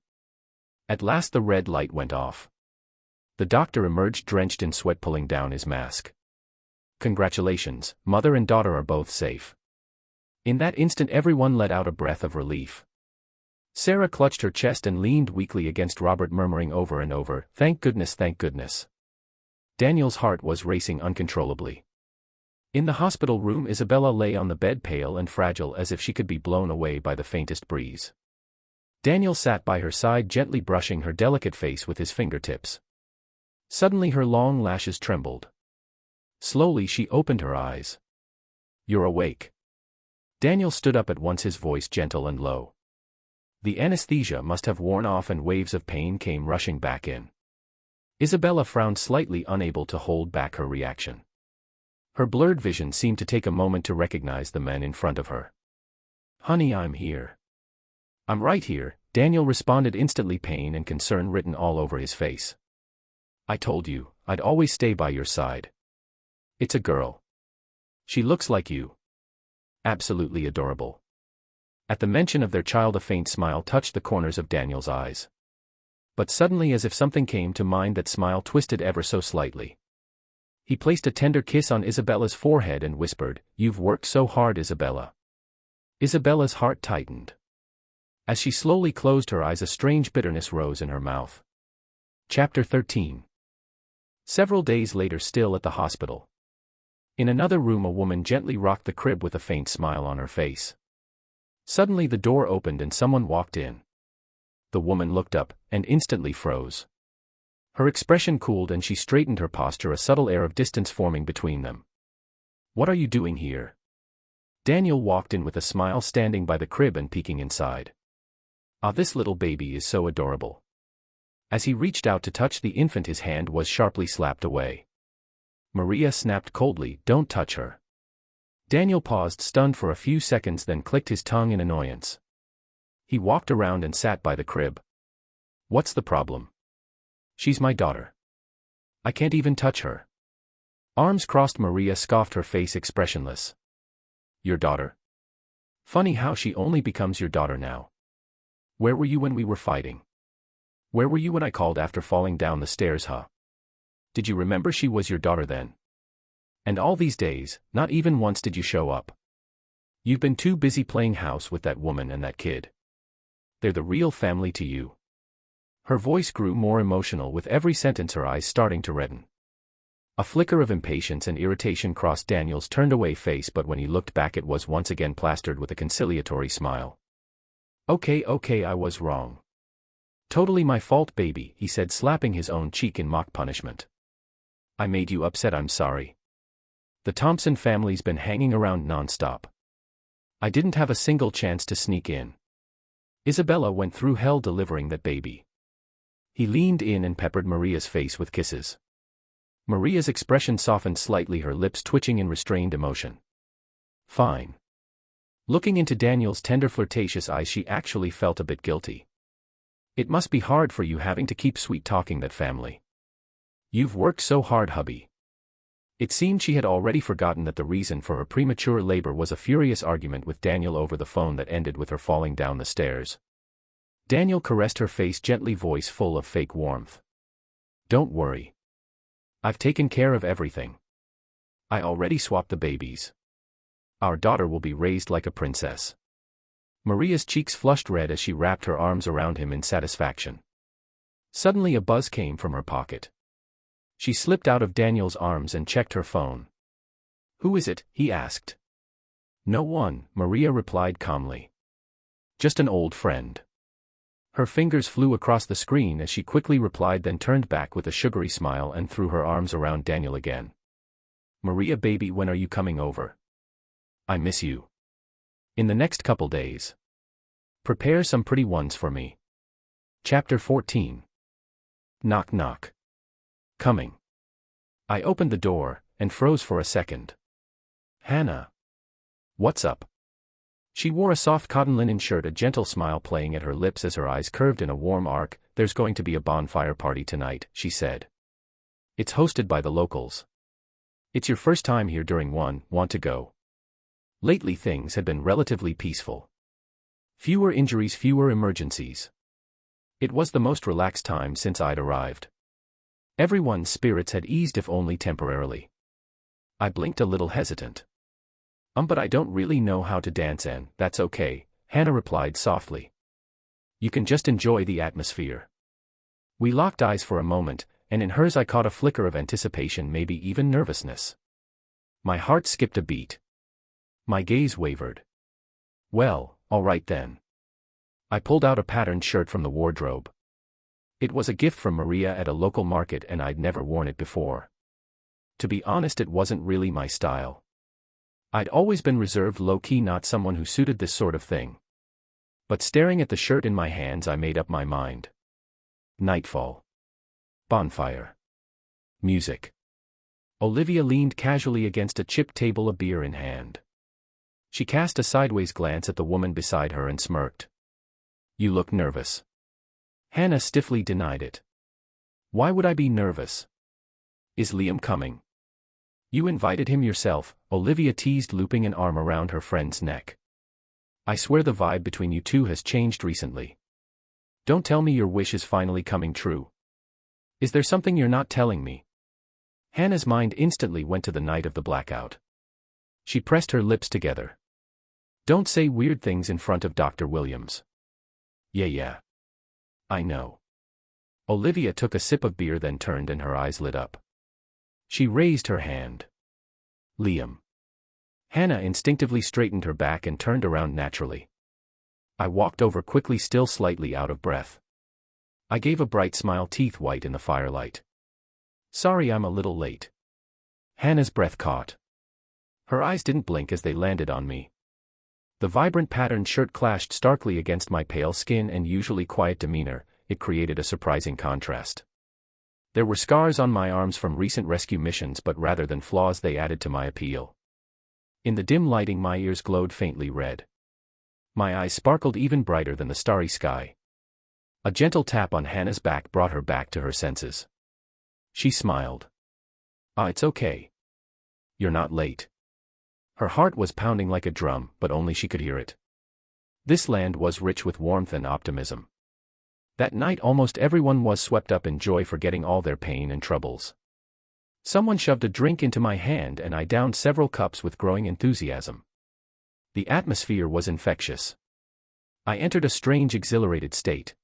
At last the red light went off. The doctor emerged drenched in sweat, pulling down his mask. Congratulations, mother and daughter are both safe. In that instant everyone let out a breath of relief. Sarah clutched her chest and leaned weakly against Robert, murmuring over and over, thank goodness, thank goodness. Daniel's heart was racing uncontrollably. In the hospital room, Isabella lay on the bed, pale and fragile as if she could be blown away by the faintest breeze. Daniel sat by her side, gently brushing her delicate face with his fingertips. Suddenly her long lashes trembled. Slowly she opened her eyes. You're awake. Daniel stood up at once, his voice gentle and low. The anesthesia must have worn off and waves of pain came rushing back in. Isabella frowned slightly, unable to hold back her reaction. Her blurred vision seemed to take a moment to recognize the men in front of her. Honey, I'm here. I'm right here, Daniel responded instantly, pain and concern written all over his face. I told you, I'd always stay by your side. It's a girl. She looks like you. Absolutely adorable. At the mention of their child, a faint smile touched the corners of Daniel's eyes. But suddenly, as if something came to mind, that smile twisted ever so slightly. He placed a tender kiss on Isabella's forehead and whispered, You've worked so hard, Isabella. Isabella's heart tightened. As she slowly closed her eyes, a strange bitterness rose in her mouth. Chapter 13. Several days later, still at the hospital. In another room, a woman gently rocked the crib with a faint smile on her face. Suddenly the door opened and someone walked in. The woman looked up, and instantly froze. Her expression cooled and she straightened her posture, a subtle air of distance forming between them. What are you doing here? Daniel walked in with a smile, standing by the crib and peeking inside. Ah, this little baby is so adorable. As he reached out to touch the infant, his hand was sharply slapped away. Maria snapped coldly, Don't touch her. Daniel paused, stunned for a few seconds, then clicked his tongue in annoyance. He walked around and sat by the crib. What's the problem? She's my daughter. I can't even touch her. Arms crossed, Maria scoffed, her face expressionless. Your daughter? Funny how she only becomes your daughter now. Where were you when we were fighting? Where were you when I called after falling down the stairs, huh? Did you remember she was your daughter then? And all these days, not even once did you show up. You've been too busy playing house with that woman and that kid. They're the real family to you. Her voice grew more emotional with every sentence, her eyes starting to redden. A flicker of impatience and irritation crossed Daniel's turned-away face, but when he looked back, it was once again plastered with a conciliatory smile. Okay, I was wrong. Totally my fault, baby, he said, slapping his own cheek in mock punishment. I made you upset, I'm sorry. The Thompson family's been hanging around non-stop. I didn't have a single chance to sneak in. Isabella went through hell delivering that baby. He leaned in and peppered Maria's face with kisses. Maria's expression softened slightly, her lips twitching in restrained emotion. Fine. Looking into Daniel's tender, flirtatious eyes, she actually felt a bit guilty. It must be hard for you having to keep sweet-talking that family. You've worked so hard, hubby. It seemed she had already forgotten that the reason for her premature labor was a furious argument with Daniel over the phone that ended with her falling down the stairs. Daniel caressed her face gently, voice full of fake warmth. Don't worry. I've taken care of everything. I already swapped the babies. Our daughter will be raised like a princess. Maria's cheeks flushed red as she wrapped her arms around him in satisfaction. Suddenly a buzz came from her pocket. She slipped out of Daniel's arms and checked her phone. Who is it? He asked. No one, Maria replied calmly. Just an old friend. Her fingers flew across the screen as she quickly replied, then turned back with a sugary smile and threw her arms around Daniel again. Maria baby, when are you coming over? I miss you. In the next couple days. Prepare some pretty ones for me. Chapter 14. Knock knock. Coming. I opened the door, and froze for a second. Hannah. What's up? She wore a soft cotton linen shirt, a gentle smile playing at her lips as her eyes curved in a warm arc. There's going to be a bonfire party tonight, she said. It's hosted by the locals. It's your first time here during one, want to go? Lately things had been relatively peaceful. Fewer injuries, fewer emergencies. It was the most relaxed time since I'd arrived. Everyone's spirits had eased, if only temporarily. I blinked, a little hesitant. But I don't really know how to dance, and that's okay, Hannah replied softly. You can just enjoy the atmosphere. We locked eyes for a moment, and in hers I caught a flicker of anticipation, maybe even nervousness. My heart skipped a beat. My gaze wavered. Well, all right then. I pulled out a patterned shirt from the wardrobe. It was a gift from Maria at a local market and I'd never worn it before. To be honest, it wasn't really my style. I'd always been reserved, low-key, not someone who suited this sort of thing. But staring at the shirt in my hands, I made up my mind. Nightfall. Bonfire. Music. Olivia leaned casually against a chipped table, a beer in hand. She cast a sideways glance at the woman beside her and smirked. You look nervous. Hannah stiffly denied it. Why would I be nervous? Is Liam coming? You invited him yourself, Olivia teased, looping an arm around her friend's neck. I swear the vibe between you two has changed recently. Don't tell me your wish is finally coming true. Is there something you're not telling me? Hannah's mind instantly went to the night of the blackout. She pressed her lips together. Don't say weird things in front of Dr. Williams. Yeah. I know. Olivia took a sip of beer, then turned and her eyes lit up. She raised her hand. Liam. Hannah instinctively straightened her back and turned around naturally. I walked over quickly, still slightly out of breath. I gave a bright smile, teeth white in the firelight. Sorry, I'm a little late. Hannah's breath caught. Her eyes didn't blink as they landed on me. The vibrant patterned shirt clashed starkly against my pale skin and usually quiet demeanor. It created a surprising contrast. There were scars on my arms from recent rescue missions, but rather than flaws, they added to my appeal. In the dim lighting, my ears glowed faintly red. My eyes sparkled even brighter than the starry sky. A gentle tap on Hannah's back brought her back to her senses. She smiled. It's okay. You're not late. Her heart was pounding like a drum, but only she could hear it. This land was rich with warmth and optimism. That night almost everyone was swept up in joy, forgetting all their pain and troubles. Someone shoved a drink into my hand and I downed several cups with growing enthusiasm. The atmosphere was infectious. I entered a strange, exhilarated state.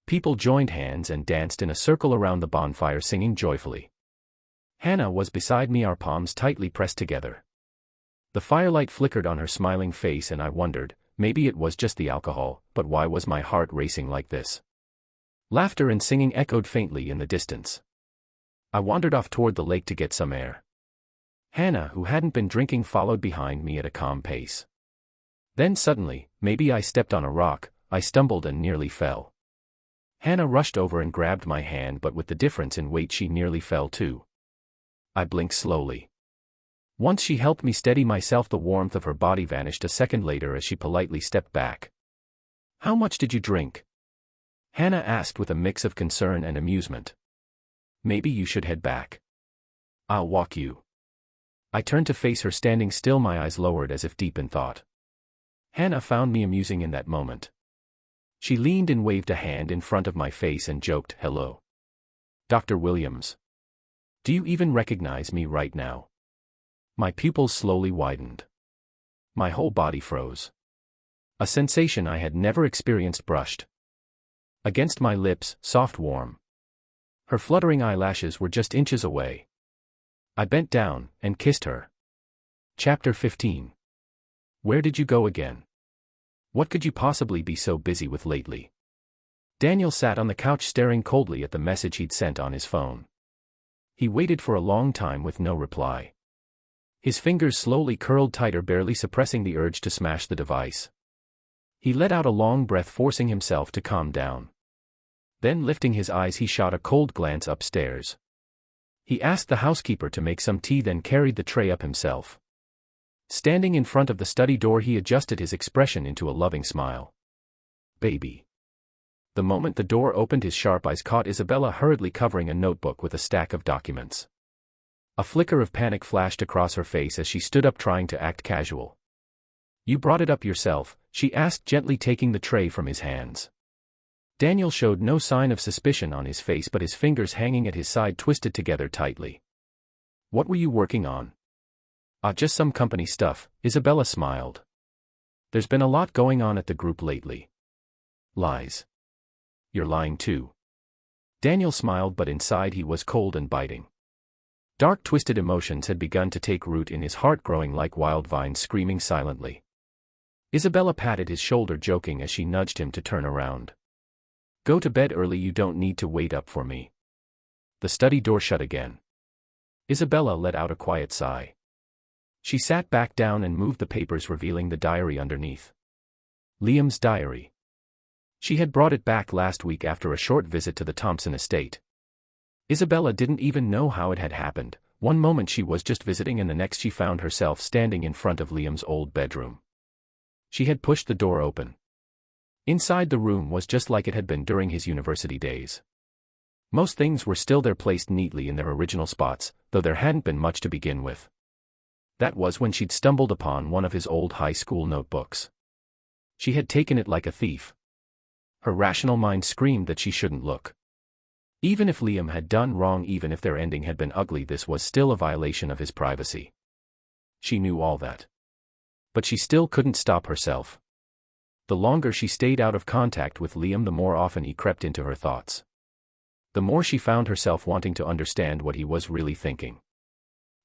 People joined hands and danced in a circle around the bonfire, singing joyfully. Hannah was beside me, our palms tightly pressed together. The firelight flickered on her smiling face and I wondered, maybe it was just the alcohol, but why was my heart racing like this? Laughter and singing echoed faintly in the distance. I wandered off toward the lake to get some air. Hannah, who hadn't been drinking, followed behind me at a calm pace. Then suddenly, maybe I stepped on a rock, I stumbled and nearly fell. Hannah rushed over and grabbed my hand, but with the difference in weight she nearly fell too. I blinked slowly. Once she helped me steady myself, the warmth of her body vanished a second later as she politely stepped back. How much did you drink? Hannah asked with a mix of concern and amusement. Maybe you should head back. I'll walk you. I turned to face her standing still, my eyes lowered as if deep in thought. Hannah found me amusing in that moment. She leaned and waved a hand in front of my face and joked, "Hello, Dr. Williams. Do you even recognize me right now?" My pupils slowly widened. My whole body froze. A sensation I had never experienced brushed against my lips, soft, warm. Her fluttering eyelashes were just inches away. I bent down and kissed her. Chapter 15. Where did you go again? What could you possibly be so busy with lately? Daniel sat on the couch staring coldly at the message he'd sent on his phone. He waited for a long time with no reply. His fingers slowly curled tighter, barely suppressing the urge to smash the device. He let out a long breath, forcing himself to calm down. Then, lifting his eyes, he shot a cold glance upstairs. He asked the housekeeper to make some tea, then carried the tray up himself. Standing in front of the study door, he adjusted his expression into a loving smile. "Baby." The moment the door opened, his sharp eyes caught Isabella hurriedly covering a notebook with a stack of documents. A flicker of panic flashed across her face as she stood up, trying to act casual. "You brought it up yourself?" she asked, gently taking the tray from his hands. Daniel showed no sign of suspicion on his face, but his fingers hanging at his side twisted together tightly. "What were you working on?" Just some company stuff," Isabella smiled. "There's been a lot going on at the group lately." "Lies. You're lying too." Daniel smiled, but inside he was cold and biting. Dark, twisted emotions had begun to take root in his heart, growing like wild vines, screaming silently. Isabella patted his shoulder, joking as she nudged him to turn around. "Go to bed early, you don't need to wait up for me." The study door shut again. Isabella let out a quiet sigh. She sat back down and moved the papers, revealing the diary underneath. Liam's diary. She had brought it back last week after a short visit to the Thompson estate. Isabella didn't even know how it had happened. One moment she was just visiting, and the next she found herself standing in front of Liam's old bedroom. She had pushed the door open. Inside, the room was just like it had been during his university days. Most things were still there, placed neatly in their original spots, though there hadn't been much to begin with. That was when she'd stumbled upon one of his old high school notebooks. She had taken it like a thief. Her rational mind screamed that she shouldn't look. Even if Liam had done wrong, even if their ending had been ugly, this was still a violation of his privacy. She knew all that. But she still couldn't stop herself. The longer she stayed out of contact with Liam, the more often he crept into her thoughts. The more she found herself wanting to understand what he was really thinking.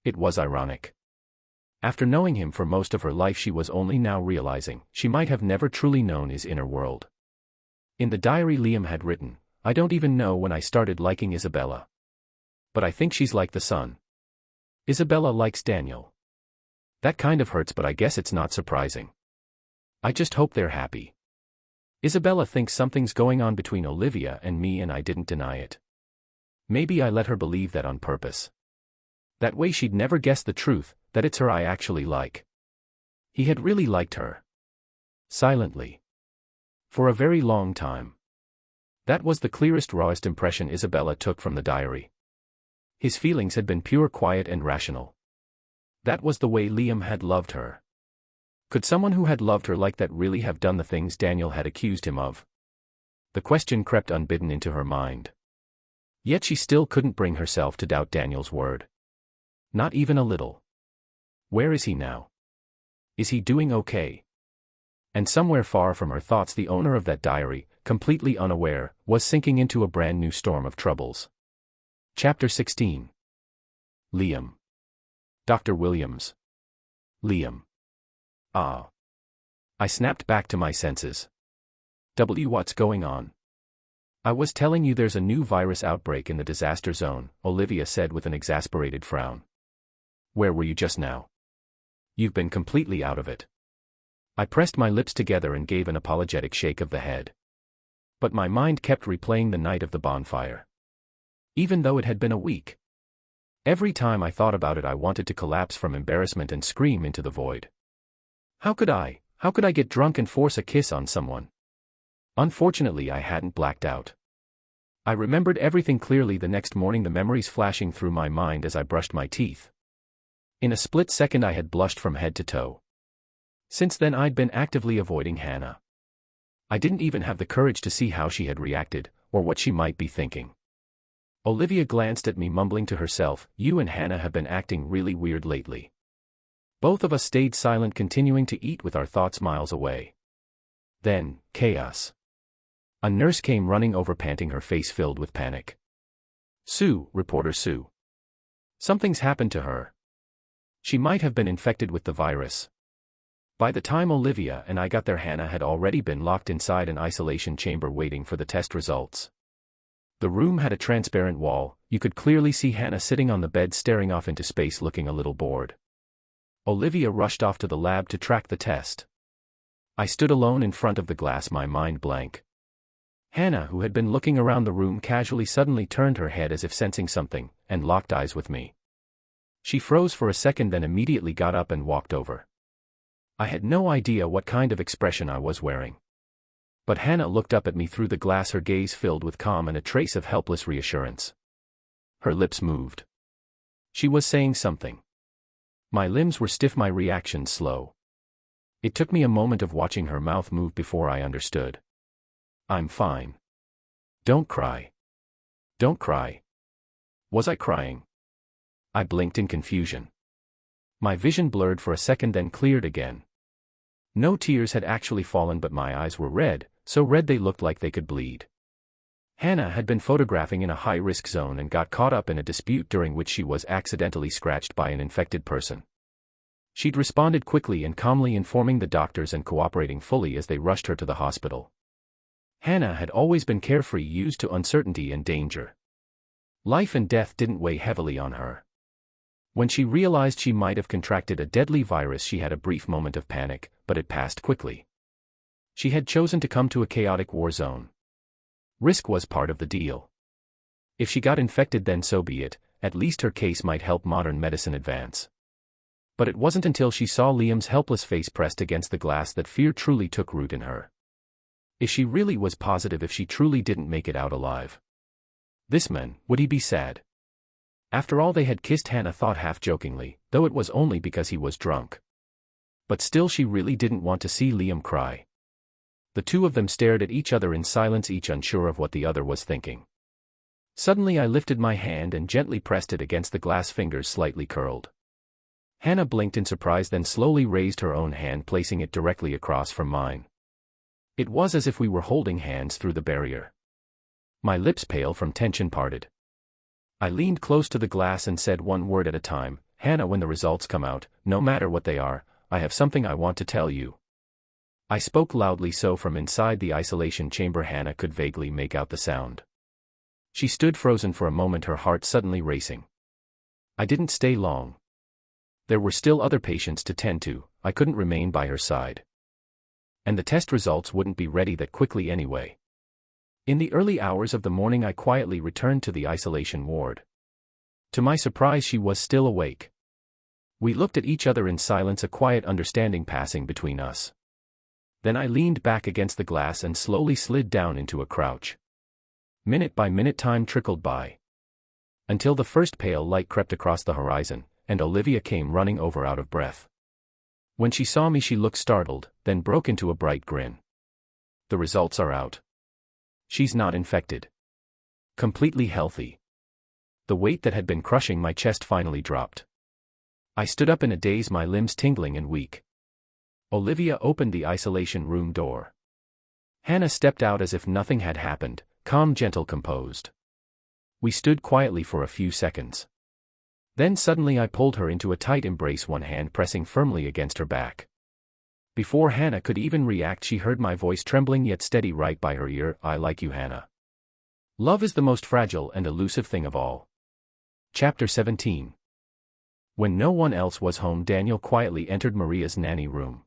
It was ironic. After knowing him for most of her life, she was only now realizing she might have never truly known his inner world. In the diary, Liam had written, "I don't even know when I started liking Isabella. But I think she's like the sun. Isabella likes Daniel. That kind of hurts, but I guess it's not surprising. I just hope they're happy. Isabella thinks something's going on between Olivia and me, and I didn't deny it. Maybe I let her believe that on purpose. That way she'd never guess the truth, that it's her I actually like." He had really liked her. Silently. For a very long time. That was the clearest, rawest impression Isabella took from the diary. His feelings had been pure, quiet, and rational. That was the way Liam had loved her. Could someone who had loved her like that really have done the things Daniel had accused him of? The question crept unbidden into her mind. Yet she still couldn't bring herself to doubt Daniel's word. Not even a little. Where is he now? Is he doing okay? And somewhere far from her thoughts, the owner of that diary, completely unaware, was sinking into a brand new storm of troubles. Chapter 16. Liam. Dr. Williams. Liam. Ah. I snapped back to my senses. What's going on? I was telling you there's a new virus outbreak in the disaster zone, Olivia said with an exasperated frown. Where were you just now? You've been completely out of it. I pressed my lips together and gave an apologetic shake of the head. But my mind kept replaying the night of the bonfire. Even though it had been a week. Every time I thought about it, I wanted to collapse from embarrassment and scream into the void. How could I get drunk and force a kiss on someone? Unfortunately, I hadn't blacked out. I remembered everything clearly the next morning, the memories flashing through my mind as I brushed my teeth. In a split second I had blushed from head to toe. Since then I'd been actively avoiding Hannah. I didn't even have the courage to see how she had reacted, or what she might be thinking. Olivia glanced at me, mumbling to herself, "You and Hannah have been acting really weird lately." Both of us stayed silent, continuing to eat with our thoughts miles away. Then, chaos. A nurse came running over, panting, her face filled with panic. "Sue, reporter Sue. Something's happened to her. She might have been infected with the virus." By the time Olivia and I got there, Hannah had already been locked inside an isolation chamber waiting for the test results. The room had a transparent wall. You could clearly see Hannah sitting on the bed, staring off into space, looking a little bored. Olivia rushed off to the lab to track the test. I stood alone in front of the glass, my mind blank. Hannah, who had been looking around the room casually, suddenly turned her head as if sensing something, and locked eyes with me. She froze for a second, then immediately got up and walked over. I had no idea what kind of expression I was wearing. But Hannah looked up at me through the glass, her gaze filled with calm and a trace of helpless reassurance. Her lips moved. She was saying something. My limbs were stiff, my reactions slow. It took me a moment of watching her mouth move before I understood. "I'm fine. Don't cry. Don't cry." Was I crying? I blinked in confusion. My vision blurred for a second, then cleared again. No tears had actually fallen, but my eyes were red, so red they looked like they could bleed. Hannah had been photographing in a high-risk zone and got caught up in a dispute during which she was accidentally scratched by an infected person. She'd responded quickly and calmly, informing the doctors and cooperating fully as they rushed her to the hospital. Hannah had always been carefree, used to uncertainty and danger. Life and death didn't weigh heavily on her. When she realized she might have contracted a deadly virus, she had a brief moment of panic, but it passed quickly. She had chosen to come to a chaotic war zone. Risk was part of the deal. If she got infected, then so be it, at least her case might help modern medicine advance. But it wasn't until she saw Liam's helpless face pressed against the glass that fear truly took root in her. If she really was positive, if she truly didn't make it out alive, this man, would he be sad? After all, they had kissed, Hannah thought half-jokingly, though it was only because he was drunk. But still, she really didn't want to see Liam cry. The two of them stared at each other in silence, each unsure of what the other was thinking. Suddenly I lifted my hand and gently pressed it against the glass, fingers slightly curled. Hannah blinked in surprise, then slowly raised her own hand, placing it directly across from mine. It was as if we were holding hands through the barrier. My lips, pale from tension, parted. I leaned close to the glass and said one word at a time, "Hannah, when the results come out, no matter what they are, I have something I want to tell you." I spoke loudly so from inside the isolation chamber Hannah could vaguely make out the sound. She stood frozen for a moment, her heart suddenly racing. I didn't stay long. There were still other patients to tend to, I couldn't remain by her side. And the test results wouldn't be ready that quickly anyway. In the early hours of the morning I quietly returned to the isolation ward. To my surprise, she was still awake. We looked at each other in silence, a quiet understanding passing between us. Then I leaned back against the glass and slowly slid down into a crouch. Minute by minute time trickled by. Until the first pale light crept across the horizon, and Olivia came running over out of breath. When she saw me, she looked startled, then broke into a bright grin. "The results are out. She's not infected. Completely healthy." The weight that had been crushing my chest finally dropped. I stood up in a daze, my limbs tingling and weak. Olivia opened the isolation room door. Hannah stepped out as if nothing had happened, calm, gentle, composed. We stood quietly for a few seconds. Then suddenly I pulled her into a tight embrace, one hand pressing firmly against her back. Before Hannah could even react, she heard my voice, trembling yet steady, right by her ear, "I like you, Hannah. Love is the most fragile and elusive thing of all." Chapter 17. When no one else was home, Daniel quietly entered Maria's nanny room.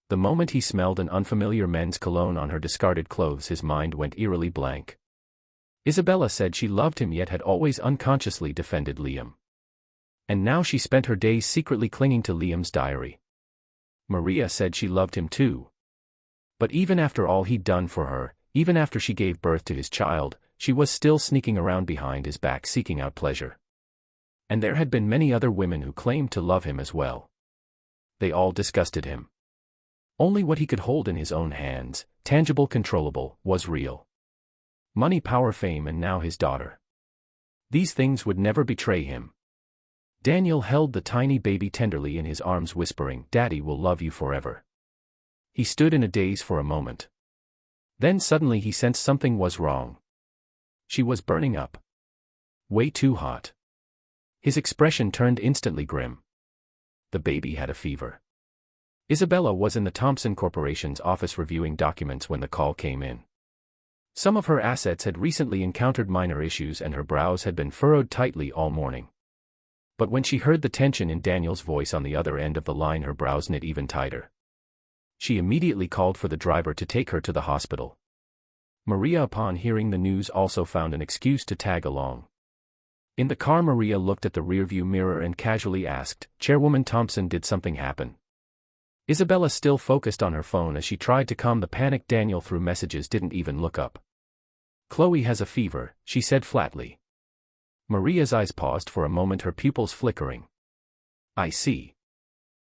The moment he smelled an unfamiliar men's cologne on her discarded clothes, his mind went eerily blank. Isabella said she loved him, yet had always unconsciously defended Liam. And now she spent her days secretly clinging to Liam's diary. Maria said she loved him too. But even after all he'd done for her, even after she gave birth to his child, she was still sneaking around behind his back seeking out pleasure. And there had been many other women who claimed to love him as well. They all disgusted him. Only what he could hold in his own hands, tangible, controllable, was real. Money, power, fame, and now his daughter. These things would never betray him. Daniel held the tiny baby tenderly in his arms, whispering, "Daddy will love you forever." He stood in a daze for a moment. Then suddenly he sensed something was wrong. She was burning up. Way too hot. His expression turned instantly grim. The baby had a fever. Isabella was in the Thompson Corporation's office reviewing documents when the call came in. Some of her assets had recently encountered minor issues and her brows had been furrowed tightly all morning. But when she heard the tension in Daniel's voice on the other end of the line, her brows knit even tighter. She immediately called for the driver to take her to the hospital. Maria, upon hearing the news, also found an excuse to tag along. In the car, Maria looked at the rearview mirror and casually asked, "Chairwoman Thompson, did something happen?" Isabella, still focused on her phone as she tried to calm the panicked Daniel through messages, didn't even look up. "Chloe has a fever," she said flatly. Maria's eyes paused for a moment, her pupils flickering. "I see.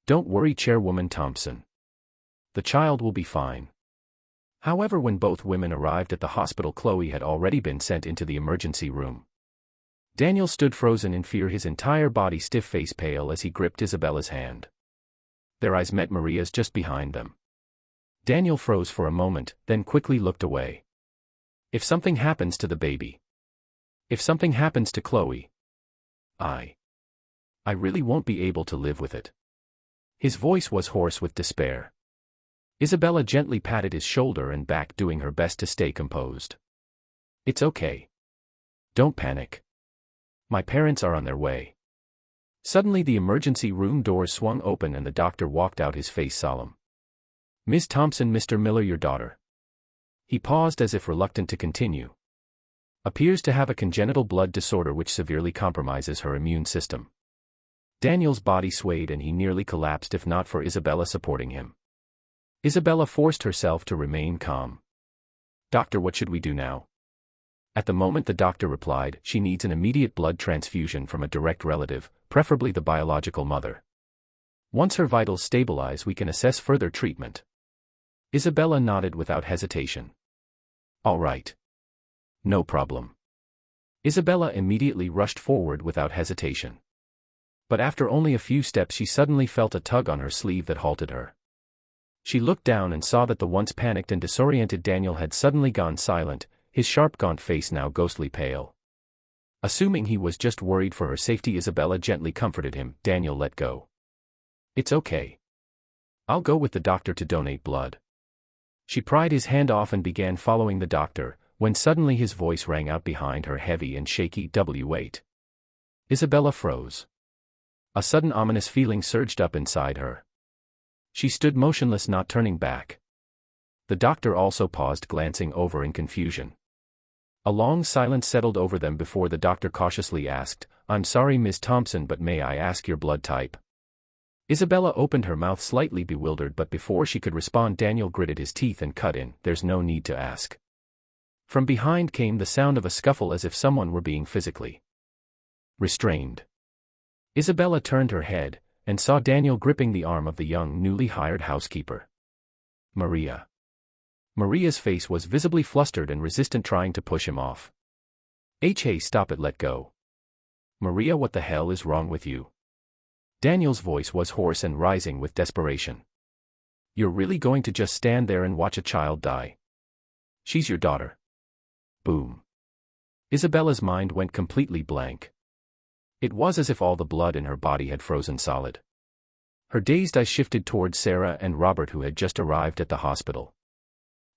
Don't worry, Chairwoman Thompson. The child will be fine." However, when both women arrived at the hospital, Chloe had already been sent into the emergency room. Daniel stood frozen in fear, his entire body stiff, face pale, as he gripped Isabella's hand. Their eyes met Maria's just behind them. Daniel froze for a moment, then quickly looked away. "If something happens to the baby. If something happens to Chloe. I really won't be able to live with it." His voice was hoarse with despair. Isabella gently patted his shoulder and back, doing her best to stay composed. "It's okay. Don't panic. My parents are on their way." Suddenly the emergency room doors swung open and the doctor walked out, his face solemn. "Miss Thompson, Mr. Miller, your daughter." He paused as if reluctant to continue. "Appears to have a congenital blood disorder which severely compromises her immune system." Daniel's body swayed and he nearly collapsed if not for Isabella supporting him. Isabella forced herself to remain calm. "Doctor, what should we do now?" At the moment the doctor replied, "She needs an immediate blood transfusion from a direct relative, preferably the biological mother. Once her vitals stabilize, we can assess further treatment." Isabella nodded without hesitation. "All right. No problem." Isabella immediately rushed forward without hesitation. But after only a few steps she suddenly felt a tug on her sleeve that halted her. She looked down and saw that the once panicked and disoriented Daniel had suddenly gone silent, his sharp, gaunt face now ghostly pale. Assuming he was just worried for her safety, Isabella gently comforted him. "Daniel, let go. It's okay. I'll go with the doctor to donate blood." She pried his hand off and began following the doctor, when suddenly his voice rang out behind her, heavy and shaky, "Wait." Isabella froze. A sudden ominous feeling surged up inside her. She stood motionless, not turning back. The doctor also paused, glancing over in confusion. A long silence settled over them before the doctor cautiously asked, "I'm sorry, Miss Thompson, but may I ask your blood type?" Isabella opened her mouth, slightly bewildered, but before she could respond Daniel gritted his teeth and cut in, "There's no need to ask." From behind came the sound of a scuffle, as if someone were being physically restrained. Isabella turned her head and saw Daniel gripping the arm of the young, newly hired housekeeper. Maria. Maria's face was visibly flustered and resistant, trying to push him off. Hey, stop it, let go." "Maria, what the hell is wrong with you?" Daniel's voice was hoarse and rising with desperation. "You're really going to just stand there and watch a child die? She's your daughter." Boom. Isabella's mind went completely blank. It was as if all the blood in her body had frozen solid. Her dazed eyes shifted towards Sarah and Robert, who had just arrived at the hospital.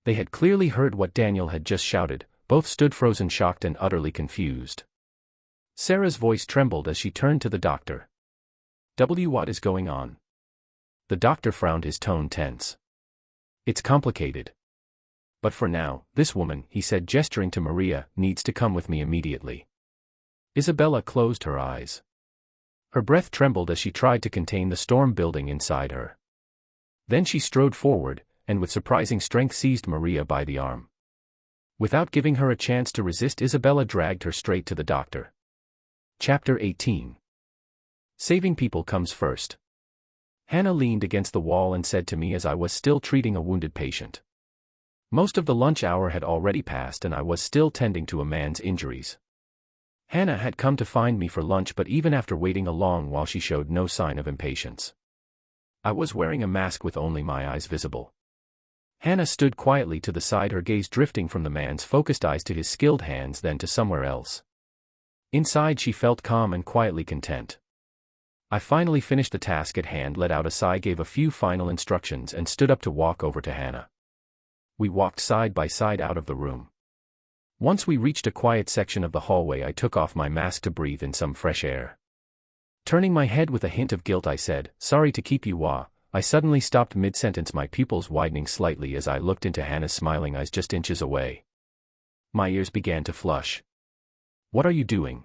They had clearly heard what Daniel had just shouted. Both stood frozen, shocked and utterly confused. Sarah's voice trembled as she turned to the doctor. What is going on?" The doctor frowned, his tone tense. "It's complicated. But for now, this woman," he said, gesturing to Maria, "needs to come with me immediately." Isabella closed her eyes. Her breath trembled as she tried to contain the storm building inside her. Then she strode forward, and with surprising strength seized Maria by the arm. Without giving her a chance to resist, Isabella dragged her straight to the doctor. Chapter 18. Saving people comes first. Hannah leaned against the wall and said to me as I was still treating a wounded patient. Most of the lunch hour had already passed and I was still tending to a man's injuries. Hannah had come to find me for lunch, but even after waiting a long while she showed no sign of impatience. I was wearing a mask with only my eyes visible. Hannah stood quietly to the side, her gaze drifting from the man's focused eyes to his skilled hands, then to somewhere else. Inside she felt calm and quietly content. I finally finished the task at hand, let out a sigh, gave a few final instructions and stood up to walk over to Hannah. We walked side by side out of the room. Once we reached a quiet section of the hallway, I took off my mask to breathe in some fresh air. Turning my head with a hint of guilt, I said, "Sorry to keep you." I suddenly stopped mid-sentence, my pupils widening slightly as I looked into Hannah's smiling eyes just inches away. My ears began to flush. "What are you doing?"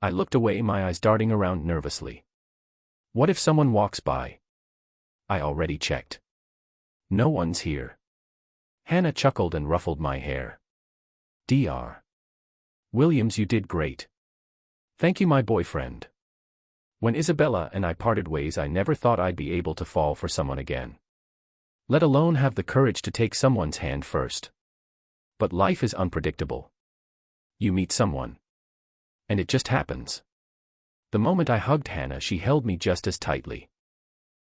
I looked away, my eyes darting around nervously. "What if someone walks by?" "I already checked. No one's here." Hannah chuckled and ruffled my hair. "Dr. Williams, you did great. Thank you, my boyfriend." When Isabella and I parted ways, I never thought I'd be able to fall for someone again. Let alone have the courage to take someone's hand first. But life is unpredictable. You meet someone, and it just happens. The moment I hugged Hannah, she held me just as tightly.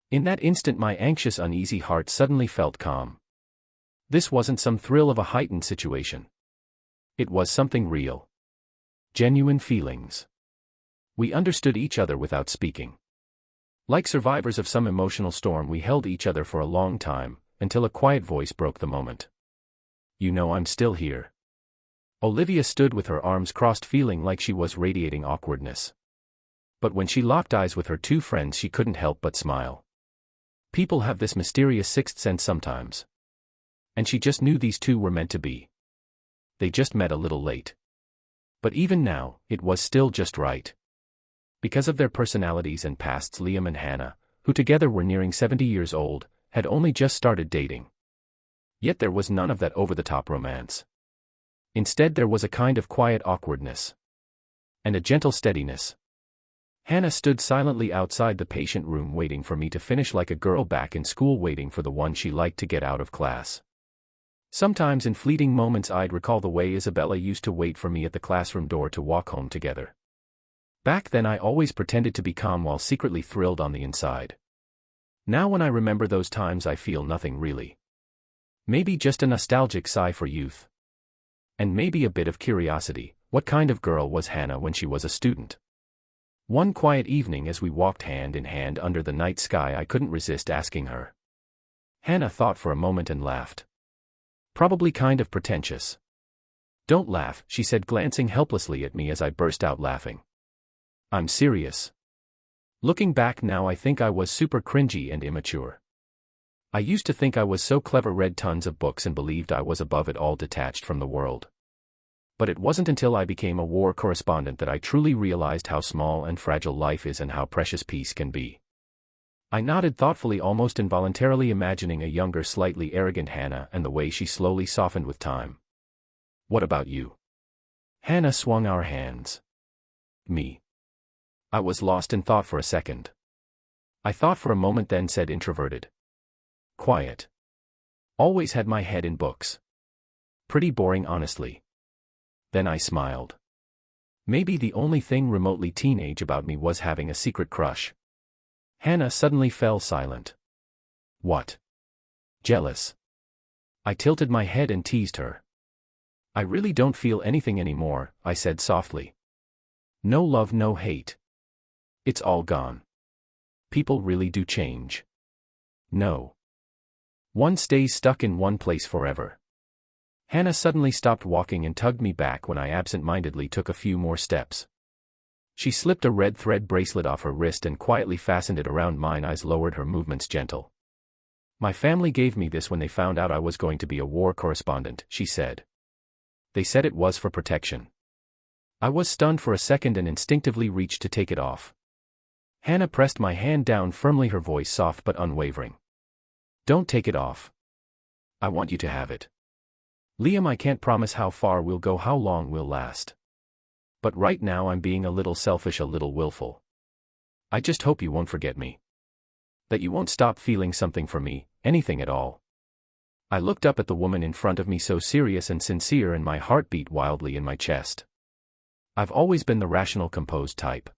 In that instant, my anxious, uneasy heart suddenly felt calm. This wasn't some thrill of a heightened situation. It was something real. Genuine feelings. We understood each other without speaking. Like survivors of some emotional storm, we held each other for a long time, until a quiet voice broke the moment. "You know I'm still here." Olivia stood with her arms crossed, feeling like she was radiating awkwardness. But when she locked eyes with her two friends, she couldn't help but smile. People have this mysterious sixth sense sometimes. And she just knew these two were meant to be. They just met a little late. But even now, it was still just right. Because of their personalities and pasts, Liam and Hannah, who together were nearing 70 years old, had only just started dating. Yet there was none of that over-the-top romance. Instead, there was a kind of quiet awkwardness. And a gentle steadiness. Hannah stood silently outside the patient room, waiting for me to finish, like a girl back in school waiting for the one she liked to get out of class. Sometimes in fleeting moments I'd recall the way Isabella used to wait for me at the classroom door to walk home together. Back then I always pretended to be calm while secretly thrilled on the inside. Now when I remember those times, I feel nothing really. Maybe just a nostalgic sigh for youth. And maybe a bit of curiosity. What kind of girl was Hannah when she was a student? One quiet evening as we walked hand in hand under the night sky, I couldn't resist asking her. Hannah thought for a moment and laughed. Probably kind of pretentious. "Don't laugh," she said, glancing helplessly at me as I burst out laughing. "I'm serious." Looking back now, I think I was super cringy and immature. I used to think I was so clever, read tons of books and believed I was above it all, detached from the world. But it wasn't until I became a war correspondent that I truly realized how small and fragile life is and how precious peace can be. I nodded thoughtfully, almost involuntarily imagining a younger, slightly arrogant Hannah and the way she slowly softened with time. "What about you?" Hannah swung our hands. "Me?" I was lost in thought for a second. I thought for a moment, then said, "Introverted. Quiet. Always had my head in books. Pretty boring, honestly." Then I smiled. Maybe the only thing remotely teenage about me was having a secret crush. Hannah suddenly fell silent. "What?" "Jealous." I tilted my head and teased her. "I really don't feel anything anymore," I said softly. "No love, no hate. It's all gone. People really do change. No one stays stuck in one place forever." Hannah suddenly stopped walking and tugged me back when I absent-mindedly took a few more steps. She slipped a red thread bracelet off her wrist and quietly fastened it around mine. Eyes lowered, her movements gentle. "My family gave me this when they found out I was going to be a war correspondent," she said. "They said it was for protection." I was stunned for a second and instinctively reached to take it off. Hannah pressed my hand down firmly, her voice soft but unwavering. "Don't take it off. I want you to have it. Liam, I can't promise how far we'll go, how long we'll last. But right now I'm being a little selfish, a little willful. I just hope you won't forget me. That you won't stop feeling something for me, anything at all. I looked up at the woman in front of me, so serious and sincere, and my heart beat wildly in my chest. I've always been the rational, composed type.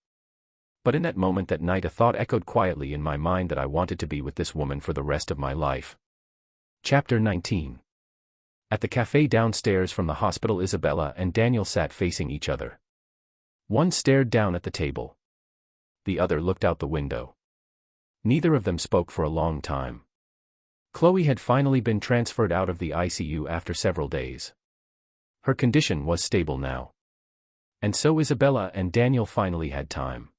But in that moment that night, a thought echoed quietly in my mind that I wanted to be with this woman for the rest of my life. Chapter 19. At the cafe downstairs from the hospital, Isabella and Daniel sat facing each other. One stared down at the table. The other looked out the window. Neither of them spoke for a long time. Chloe had finally been transferred out of the ICU after several days. Her condition was stable now. And so Isabella and Daniel finally had time.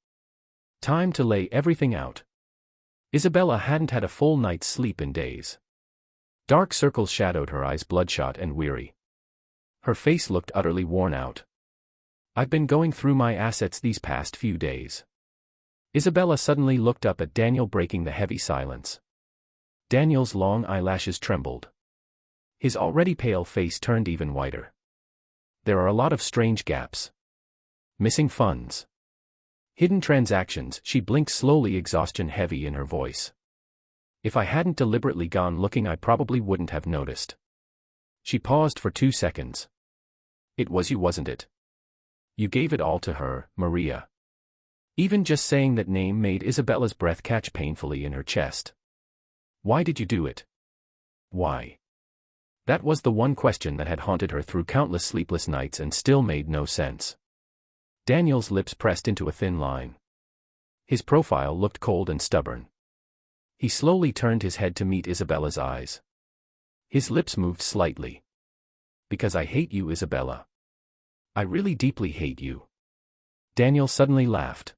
Time to lay everything out. Isabella hadn't had a full night's sleep in days. Dark circles shadowed her eyes, bloodshot and weary. Her face looked utterly worn out. I've been going through my assets these past few days. Isabella suddenly looked up at Daniel, breaking the heavy silence. Daniel's long eyelashes trembled. His already pale face turned even whiter. There are a lot of strange gaps. Missing funds. Hidden transactions. She blinked slowly, exhaustion heavy in her voice. If I hadn't deliberately gone looking, I probably wouldn't have noticed. She paused for 2 seconds. It was you, wasn't it? You gave it all to her, Maria. Even just saying that name made Isabella's breath catch painfully in her chest. Why did you do it? Why? That was the one question that had haunted her through countless sleepless nights and still made no sense. Daniel's lips pressed into a thin line. His profile looked cold and stubborn. He slowly turned his head to meet Isabella's eyes. His lips moved slightly. Because I hate you, Isabella. I really deeply hate you. Daniel suddenly laughed.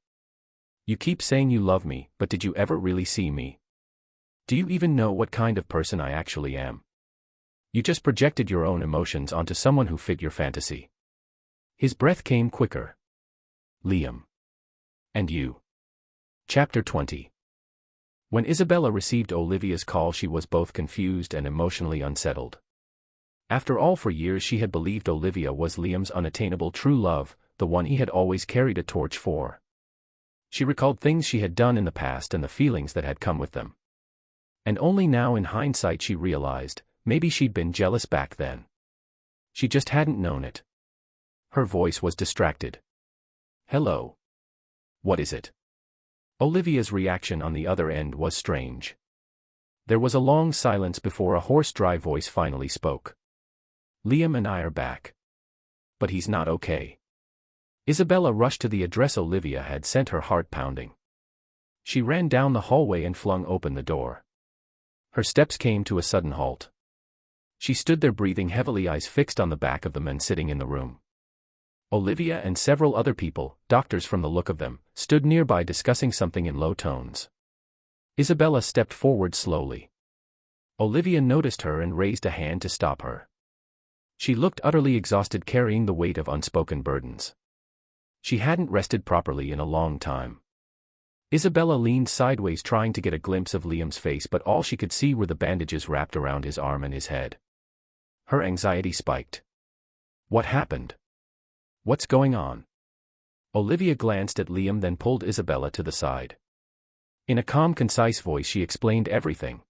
You keep saying you love me, but did you ever really see me? Do you even know what kind of person I actually am? You just projected your own emotions onto someone who fit your fantasy. His breath came quicker. Liam. And you. Chapter 20. When Isabella received Olivia's call, she was both confused and emotionally unsettled. After all, for years she had believed Olivia was Liam's unattainable true love, the one he had always carried a torch for. She recalled things she had done in the past and the feelings that had come with them. And only now in hindsight she realized, maybe she'd been jealous back then. She just hadn't known it. Her voice was distracted. Hello. What is it? Olivia's reaction on the other end was strange. There was a long silence before a hoarse, dry voice finally spoke. Liam and I are back. But he's not okay. Isabella rushed to the address Olivia had sent, her heart pounding. She ran down the hallway and flung open the door. Her steps came to a sudden halt. She stood there, breathing heavily, eyes fixed on the back of the men sitting in the room. Olivia and several other people, doctors from the look of them, stood nearby discussing something in low tones. Isabella stepped forward slowly. Olivia noticed her and raised a hand to stop her. She looked utterly exhausted, carrying the weight of unspoken burdens. She hadn't rested properly in a long time. Isabella leaned sideways, trying to get a glimpse of Liam's face, but all she could see were the bandages wrapped around his arm and his head. Her anxiety spiked. What happened? What's going on? Olivia glanced at Liam, then pulled Isabella to the side. In a calm, concise voice she explained everything.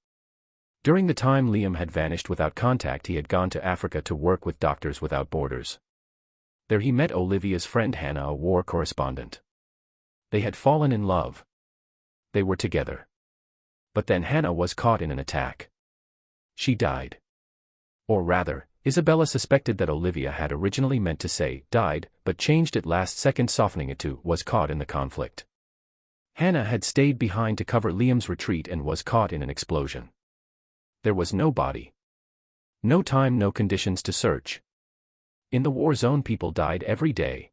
During the time Liam had vanished without contact, he had gone to Africa to work with Doctors Without Borders. There he met Olivia's friend Hannah, a war correspondent. They had fallen in love. They were together. But then Hannah was caught in an attack. She died. Or rather, Isabella suspected that Olivia had originally meant to say died, but changed it last second, softening it to was caught in the conflict. Hannah had stayed behind to cover Liam's retreat and was caught in an explosion. There was no body. No time, no conditions to search. In the war zone, people died every day.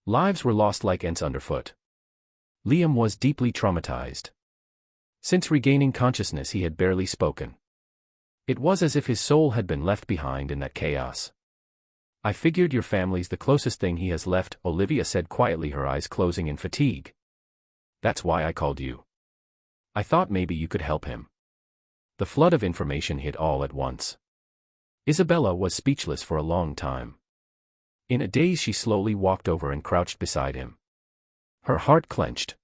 Lives were lost like ants underfoot. Liam was deeply traumatized. Since regaining consciousness, he had barely spoken. It was as if his soul had been left behind in that chaos. I figured your family's the closest thing he has left, Olivia said quietly, her eyes closing in fatigue. That's why I called you. I thought maybe you could help him. The flood of information hit all at once. Isabella was speechless for a long time. In a daze she slowly walked over and crouched beside him. Her heart clenched.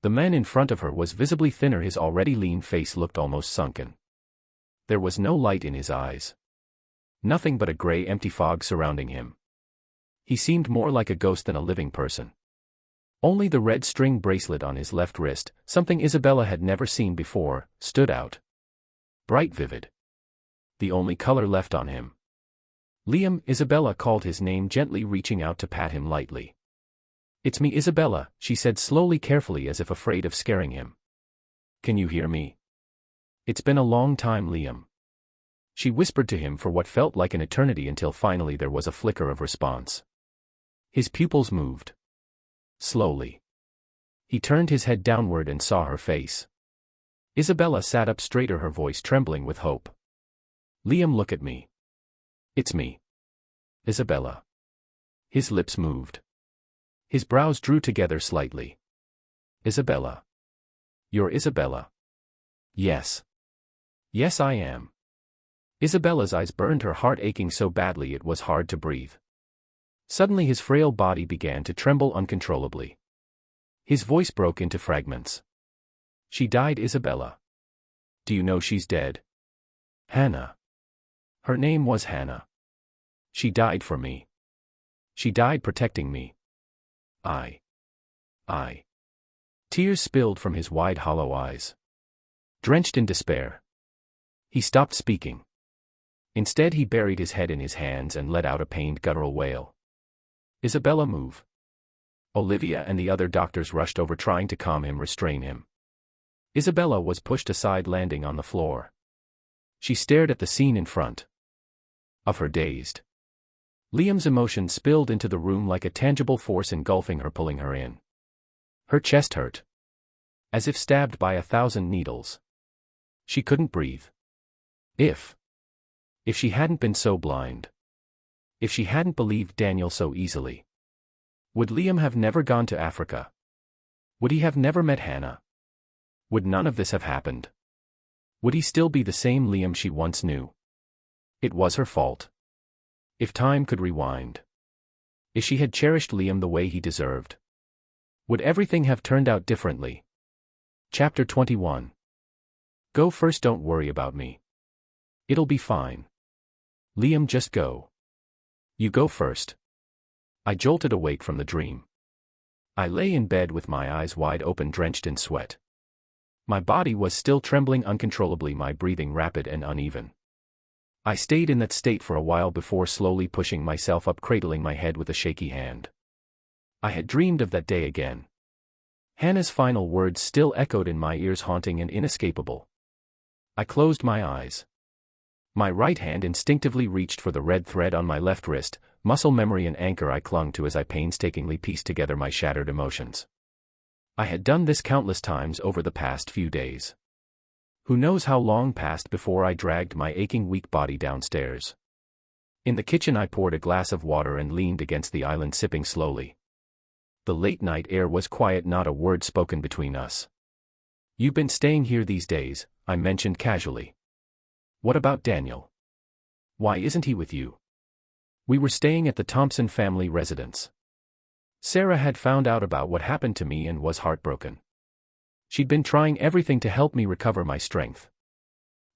The man in front of her was visibly thinner, his already lean face looked almost sunken. There was no light in his eyes. Nothing but a gray empty fog surrounding him. He seemed more like a ghost than a living person. Only the red string bracelet on his left wrist, something Isabella had never seen before, stood out. Bright vivid. The only color left on him. Liam, Isabella called his name gently, reaching out to pat him lightly. "It's me, Isabella," she said slowly, carefully, as if afraid of scaring him. "Can you hear me?" "It's been a long time, Liam." She whispered to him for what felt like an eternity until finally there was a flicker of response. His pupils moved. Slowly. He turned his head downward and saw her face. Isabella sat up straighter, her voice trembling with hope. "Liam, look at me." "It's me. Isabella." His lips moved. His brows drew together slightly. "Isabella. You're Isabella." "Yes. Yes, I am." Isabella's eyes burned, her heart aching so badly it was hard to breathe. Suddenly his frail body began to tremble uncontrollably. His voice broke into fragments. "She died, Isabella. Do you know she's dead? Hannah. Her name was Hannah. She died for me. She died protecting me. I. Tears spilled from his wide, hollow eyes. Drenched in despair. He stopped speaking. Instead he buried his head in his hands and let out a pained guttural wail. "Isabella, move." Olivia and the other doctors rushed over, trying to calm him, restrain him. Isabella was pushed aside, landing on the floor. She stared at the scene in front of her, dazed. Liam's emotion spilled into the room like a tangible force, engulfing her, pulling her in. Her chest hurt. As if stabbed by 1,000 needles. She couldn't breathe. If she hadn't been so blind. If she hadn't believed Daniel so easily. Would Liam have never gone to Africa? Would he have never met Hannah? Would none of this have happened? Would he still be the same Liam she once knew? It was her fault. If time could rewind. If she had cherished Liam the way he deserved. Would everything have turned out differently? Chapter 21. Go first, don't worry about me. It'll be fine. Liam, just go. You go first. I jolted awake from the dream. I lay in bed with my eyes wide open, drenched in sweat. My body was still trembling uncontrollably, my breathing rapid and uneven. I stayed in that state for a while before slowly pushing myself up, cradling my head with a shaky hand. I had dreamed of that day again. Hannah's final words still echoed in my ears, haunting and inescapable. I closed my eyes. My right hand instinctively reached for the red thread on my left wrist, muscle memory and anchor I clung to as I painstakingly pieced together my shattered emotions. I had done this countless times over the past few days. Who knows how long passed before I dragged my aching, weak body downstairs. In the kitchen I poured a glass of water and leaned against the island, sipping slowly. The late night air was quiet, not a word spoken between us. "You've been staying here these days," I mentioned casually. "What about Daniel? Why isn't he with you?" We were staying at the Thompson family residence. Sarah had found out about what happened to me and was heartbroken. She'd been trying everything to help me recover my strength.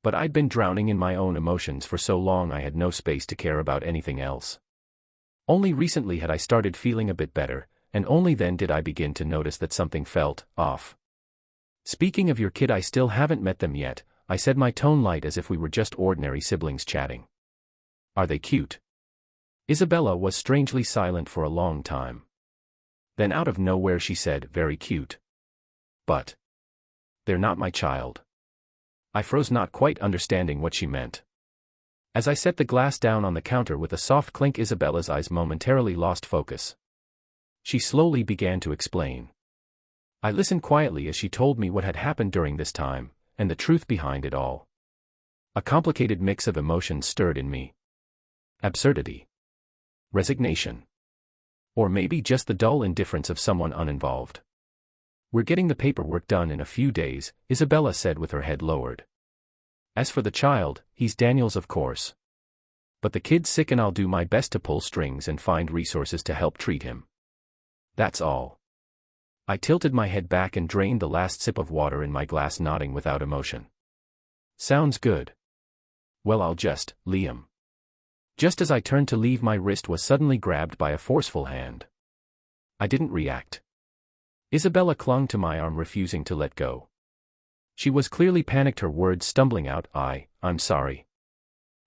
But I'd been drowning in my own emotions for so long I had no space to care about anything else. Only recently had I started feeling a bit better, and only then did I begin to notice that something felt off. "Speaking of your kid, I still haven't met them yet," I said, my tone light as if we were just ordinary siblings chatting. "Are they cute?" Isabella was strangely silent for a long time. Then out of nowhere she said, "Very cute. But they're not my child." I froze, not quite understanding what she meant. As I set the glass down on the counter with a soft clink, Isabella's eyes momentarily lost focus. She slowly began to explain. I listened quietly as she told me what had happened during this time, and the truth behind it all. A complicated mix of emotions stirred in me. Absurdity. Resignation. Or maybe just the dull indifference of someone uninvolved. "We're getting the paperwork done in a few days," Isabella said with her head lowered. As for the child, he's Daniel's of course. But the kid's sick and I'll do my best to pull strings and find resources to help treat him. That's all. I tilted my head back and drained the last sip of water in my glass, nodding without emotion. Sounds good. Well, Liam. Just as I turned to leave, my wrist was suddenly grabbed by a forceful hand. I didn't react. Isabella clung to my arm, refusing to let go. She was clearly panicked, her words stumbling out. I'm sorry.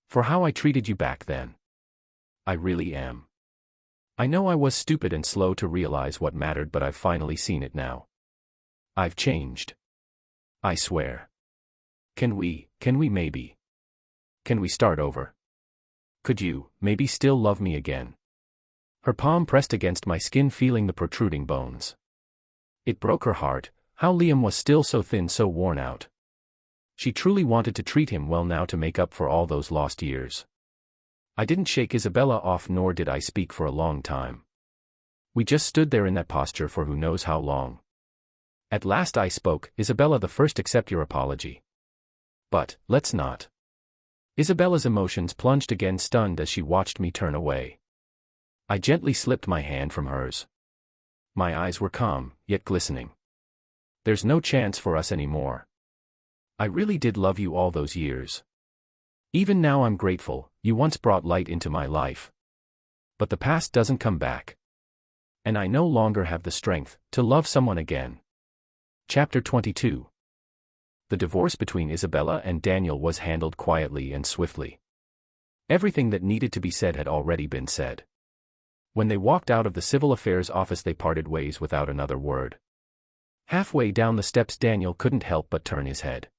For how I treated you back then. I really am. I know I was stupid and slow to realize what mattered, but I've finally seen it now. I've changed. I swear. Can we start over? Could you, maybe still love me again? Her palm pressed against my skin, feeling the protruding bones. It broke her heart, how Liam was still so thin, so worn out. She truly wanted to treat him well now to make up for all those lost years. I didn't shake Isabella off, nor did I speak for a long time. We just stood there in that posture for who knows how long. At last I spoke. Isabella, the first, accept your apology. But, let's not. Isabella's emotions plunged again, stunned as she watched me turn away. I gently slipped my hand from hers. My eyes were calm, yet glistening. There's no chance for us anymore. I really did love you all those years. Even now I'm grateful, you once brought light into my life. But the past doesn't come back. And I no longer have the strength to love someone again. Chapter 22. The divorce between Isabella and Daniel was handled quietly and swiftly. Everything that needed to be said had already been said. When they walked out of the civil affairs office, they parted ways without another word. Halfway down the steps, Daniel couldn't help but turn his head.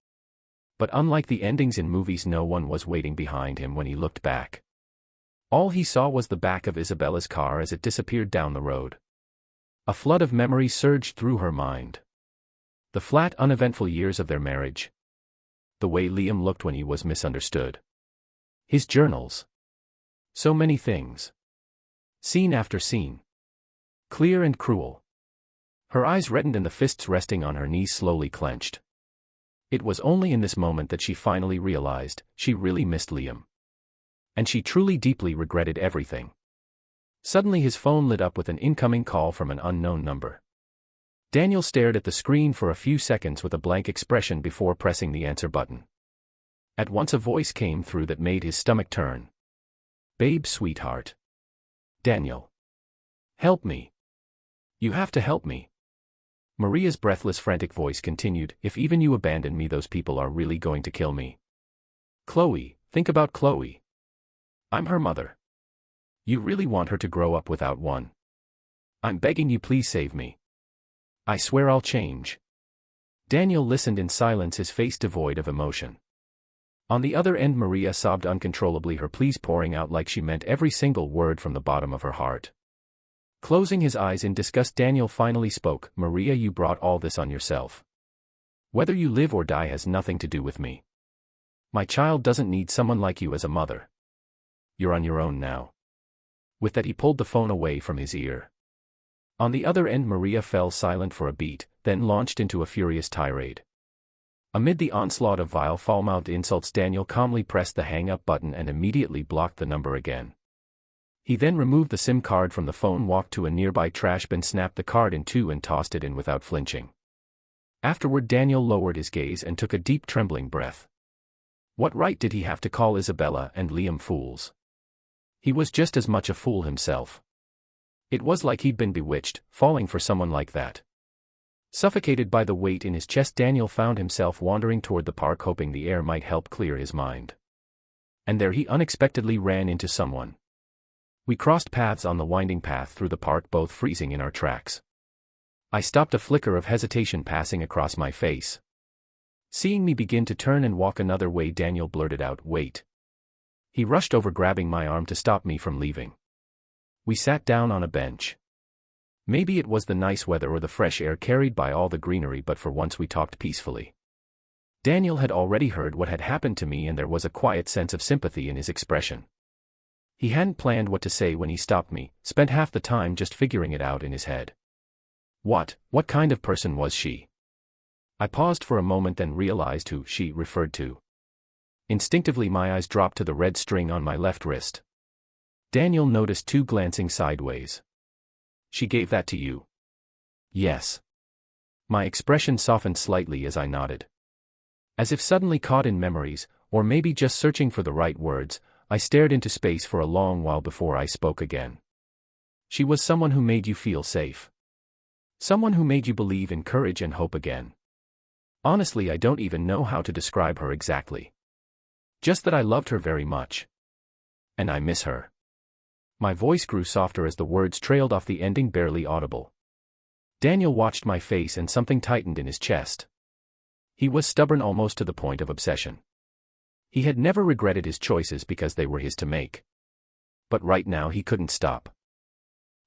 But unlike the endings in movies, no one was waiting behind him when he looked back. All he saw was the back of Isabella's car as it disappeared down the road. A flood of memories surged through her mind. The flat, uneventful years of their marriage. The way Liam looked when he was misunderstood. His journals. So many things. Scene after scene. Clear and cruel. Her eyes reddened and the fists resting on her knees slowly clenched. It was only in this moment that she finally realized she really missed Liam. And she truly deeply regretted everything. Suddenly his phone lit up with an incoming call from an unknown number. Daniel stared at the screen for a few seconds with a blank expression before pressing the answer button. At once a voice came through that made his stomach turn. Babe, sweetheart. Daniel. Help me. You have to help me. Maria's breathless, frantic voice continued, if even you abandon me, those people are really going to kill me. Chloe, think about Chloe. I'm her mother. You really want her to grow up without one? I'm begging you, please save me. I swear I'll change. Daniel listened in silence, his face devoid of emotion. On the other end, Maria sobbed uncontrollably, her pleas pouring out like she meant every single word from the bottom of her heart. Closing his eyes in disgust, Daniel finally spoke. Maria, you brought all this on yourself. Whether you live or die has nothing to do with me. My child doesn't need someone like you as a mother. You're on your own now. With that, he pulled the phone away from his ear. On the other end, Maria fell silent for a beat, then launched into a furious tirade. Amid the onslaught of vile, foul-mouthed insults, Daniel calmly pressed the hang-up button and immediately blocked the number again. He then removed the SIM card from the phone, walked to a nearby trash bin, snapped the card in two and tossed it in without flinching. Afterward, Daniel lowered his gaze and took a deep, trembling breath. What right did he have to call Isabella and Liam fools? He was just as much a fool himself. It was like he'd been bewitched, falling for someone like that. Suffocated by the weight in his chest, Daniel found himself wandering toward the park, hoping the air might help clear his mind. And there he unexpectedly ran into someone. We crossed paths on the winding path through the park, both freezing in our tracks. I stopped, a flicker of hesitation passing across my face. Seeing me begin to turn and walk another way, Daniel blurted out, "Wait." He rushed over, grabbing my arm to stop me from leaving. We sat down on a bench. Maybe it was the nice weather or the fresh air carried by all the greenery, but for once we talked peacefully. Daniel had already heard what had happened to me, and there was a quiet sense of sympathy in his expression. He hadn't planned what to say when he stopped me, spent half the time just figuring it out in his head. What kind of person was she? I paused for a moment, then realized who she referred to. Instinctively my eyes dropped to the red string on my left wrist. Daniel noticed too, glancing sideways. She gave that to you? Yes. My expression softened slightly as I nodded. As if suddenly caught in memories, or maybe just searching for the right words, I stared into space for a long while before I spoke again. She was someone who made you feel safe. Someone who made you believe in courage and hope again. Honestly, I don't even know how to describe her exactly. Just that I loved her very much. And I miss her. My voice grew softer as the words trailed off, the ending barely audible. Daniel watched my face and something tightened in his chest. He was stubborn almost to the point of obsession. He had never regretted his choices because they were his to make. But right now he couldn't stop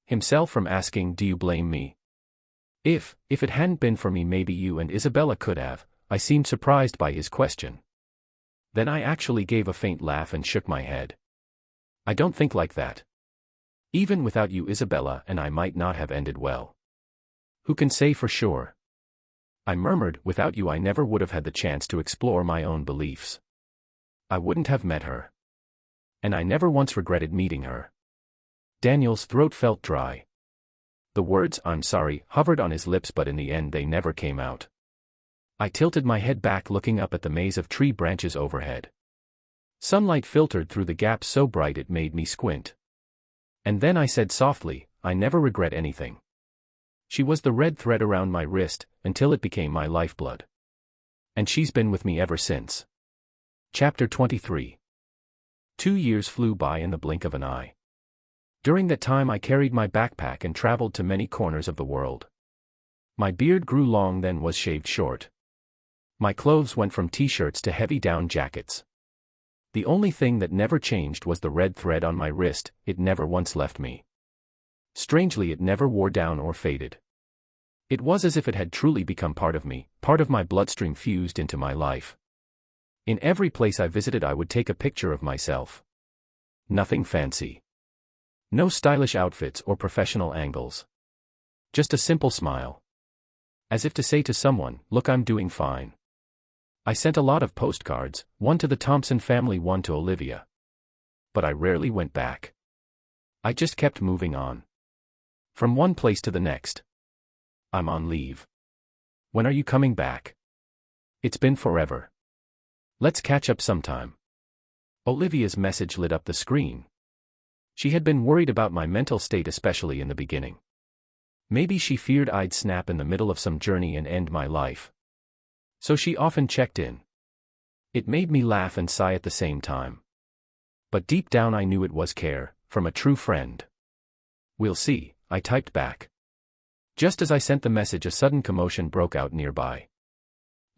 himself from asking, "Do you blame me? If it hadn't been for me, maybe you and Isabella could have." I seemed surprised by his question. Then I actually gave a faint laugh and shook my head. I don't think like that. Even without you, Isabella and I might not have ended well. Who can say for sure? I murmured, without you I never would have had the chance to explore my own beliefs. I wouldn't have met her. And I never once regretted meeting her. Daniel's throat felt dry. The words, "I'm sorry," hovered on his lips, but in the end they never came out. I tilted my head back, looking up at the maze of tree branches overhead. Sunlight filtered through the gaps so bright it made me squint. And then I said softly, "I never regret anything." She was the red thread around my wrist, until it became my lifeblood. And she's been with me ever since. Chapter 23. 2 years flew by in the blink of an eye. During that time I carried my backpack and traveled to many corners of the world. My beard grew long, then was shaved short. My clothes went from t-shirts to heavy down jackets. The only thing that never changed was the red thread on my wrist. It never once left me. Strangely, it never wore down or faded. It was as if it had truly become part of me, part of my bloodstream fused into my life. In every place I visited I would take a picture of myself. Nothing fancy. No stylish outfits or professional angles. Just a simple smile. As if to say to someone, "Look, I'm doing fine." I sent a lot of postcards, one to the Thompson family, one to Olivia. But I rarely went back. I just kept moving on. From one place to the next. "I'm on leave. When are you coming back? It's been forever. Let's catch up sometime." Olivia's message lit up the screen. She had been worried about my mental state, especially in the beginning. Maybe she feared I'd snap in the middle of some journey and end my life. So she often checked in. It made me laugh and sigh at the same time. But deep down I knew it was care, from a true friend. "We'll see," I typed back. Just as I sent the message, a sudden commotion broke out nearby.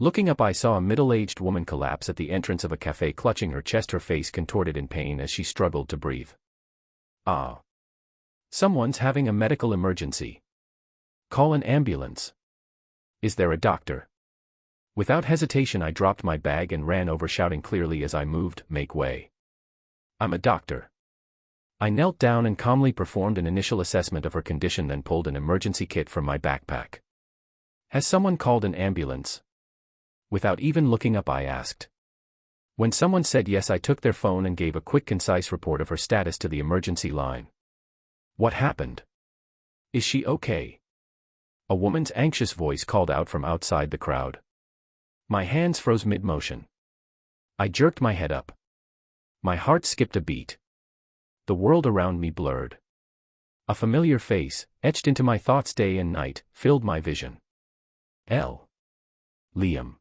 Looking up, I saw a middle-aged woman collapse at the entrance of a cafe, clutching her chest, her face contorted in pain as she struggled to breathe. Ah. Someone's having a medical emergency. Call an ambulance. Is there a doctor? Without hesitation I dropped my bag and ran over, shouting clearly as I moved, "Make way. I'm a doctor." I knelt down and calmly performed an initial assessment of her condition, then pulled an emergency kit from my backpack. "Has someone called an ambulance?" Without even looking up I asked. When someone said yes, I took their phone and gave a quick, concise report of her status to the emergency line. "What happened? Is she okay?" A woman's anxious voice called out from outside the crowd. My hands froze mid-motion. I jerked my head up. My heart skipped a beat. The world around me blurred. A familiar face, etched into my thoughts day and night, filled my vision. Liam.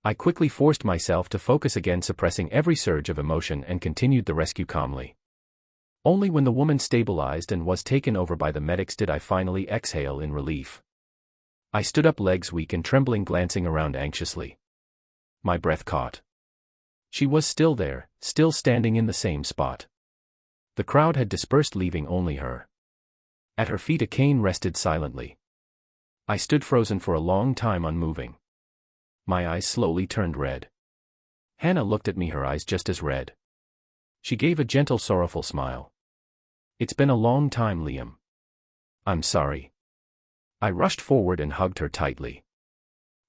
I quickly forced myself to focus again, suppressing every surge of emotion, and continued the rescue calmly. Only when the woman stabilized and was taken over by the medics did I finally exhale in relief. I stood up, legs weak and trembling, glancing around anxiously. My breath caught. She was still there, still standing in the same spot. The crowd had dispersed, leaving only her. At her feet a cane rested silently. I stood frozen for a long time, unmoving. My eyes slowly turned red. Hannah looked at me, her eyes just as red. She gave a gentle, sorrowful smile. "It's been a long time, Liam. I'm sorry." I rushed forward and hugged her tightly.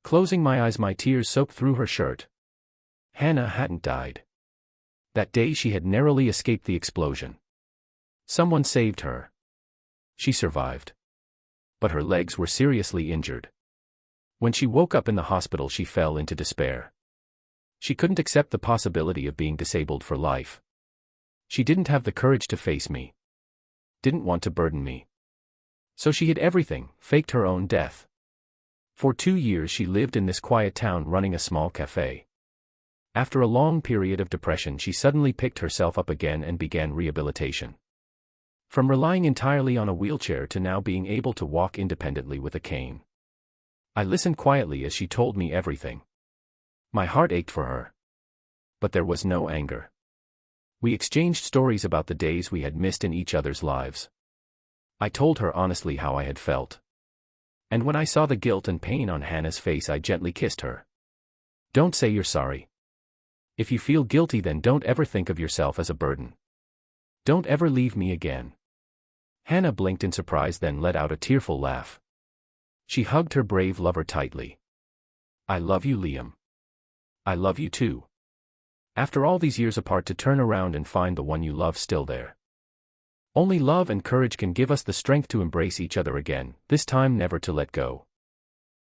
Closing my eyes, my tears soaked through her shirt. Hannah hadn't died. That day she had narrowly escaped the explosion. Someone saved her. She survived. But her legs were seriously injured. When she woke up in the hospital, she fell into despair. She couldn't accept the possibility of being disabled for life. She didn't have the courage to face me. Didn't want to burden me. So she hid everything, faked her own death. For 2 years she lived in this quiet town running a small cafe. After a long period of depression, she suddenly picked herself up again and began rehabilitation. From relying entirely on a wheelchair to now being able to walk independently with a cane. I listened quietly as she told me everything. My heart ached for her. But there was no anger. We exchanged stories about the days we had missed in each other's lives. I told her honestly how I had felt. And when I saw the guilt and pain on Hannah's face, I gently kissed her. Don't say you're sorry. If you feel guilty, then don't ever think of yourself as a burden. Don't ever leave me again. Hannah blinked in surprise, then let out a tearful laugh. She hugged her brave lover tightly. I love you, Liam. I love you too. After all these years apart, to turn around and find the one you love still there. Only love and courage can give us the strength to embrace each other again, this time never to let go.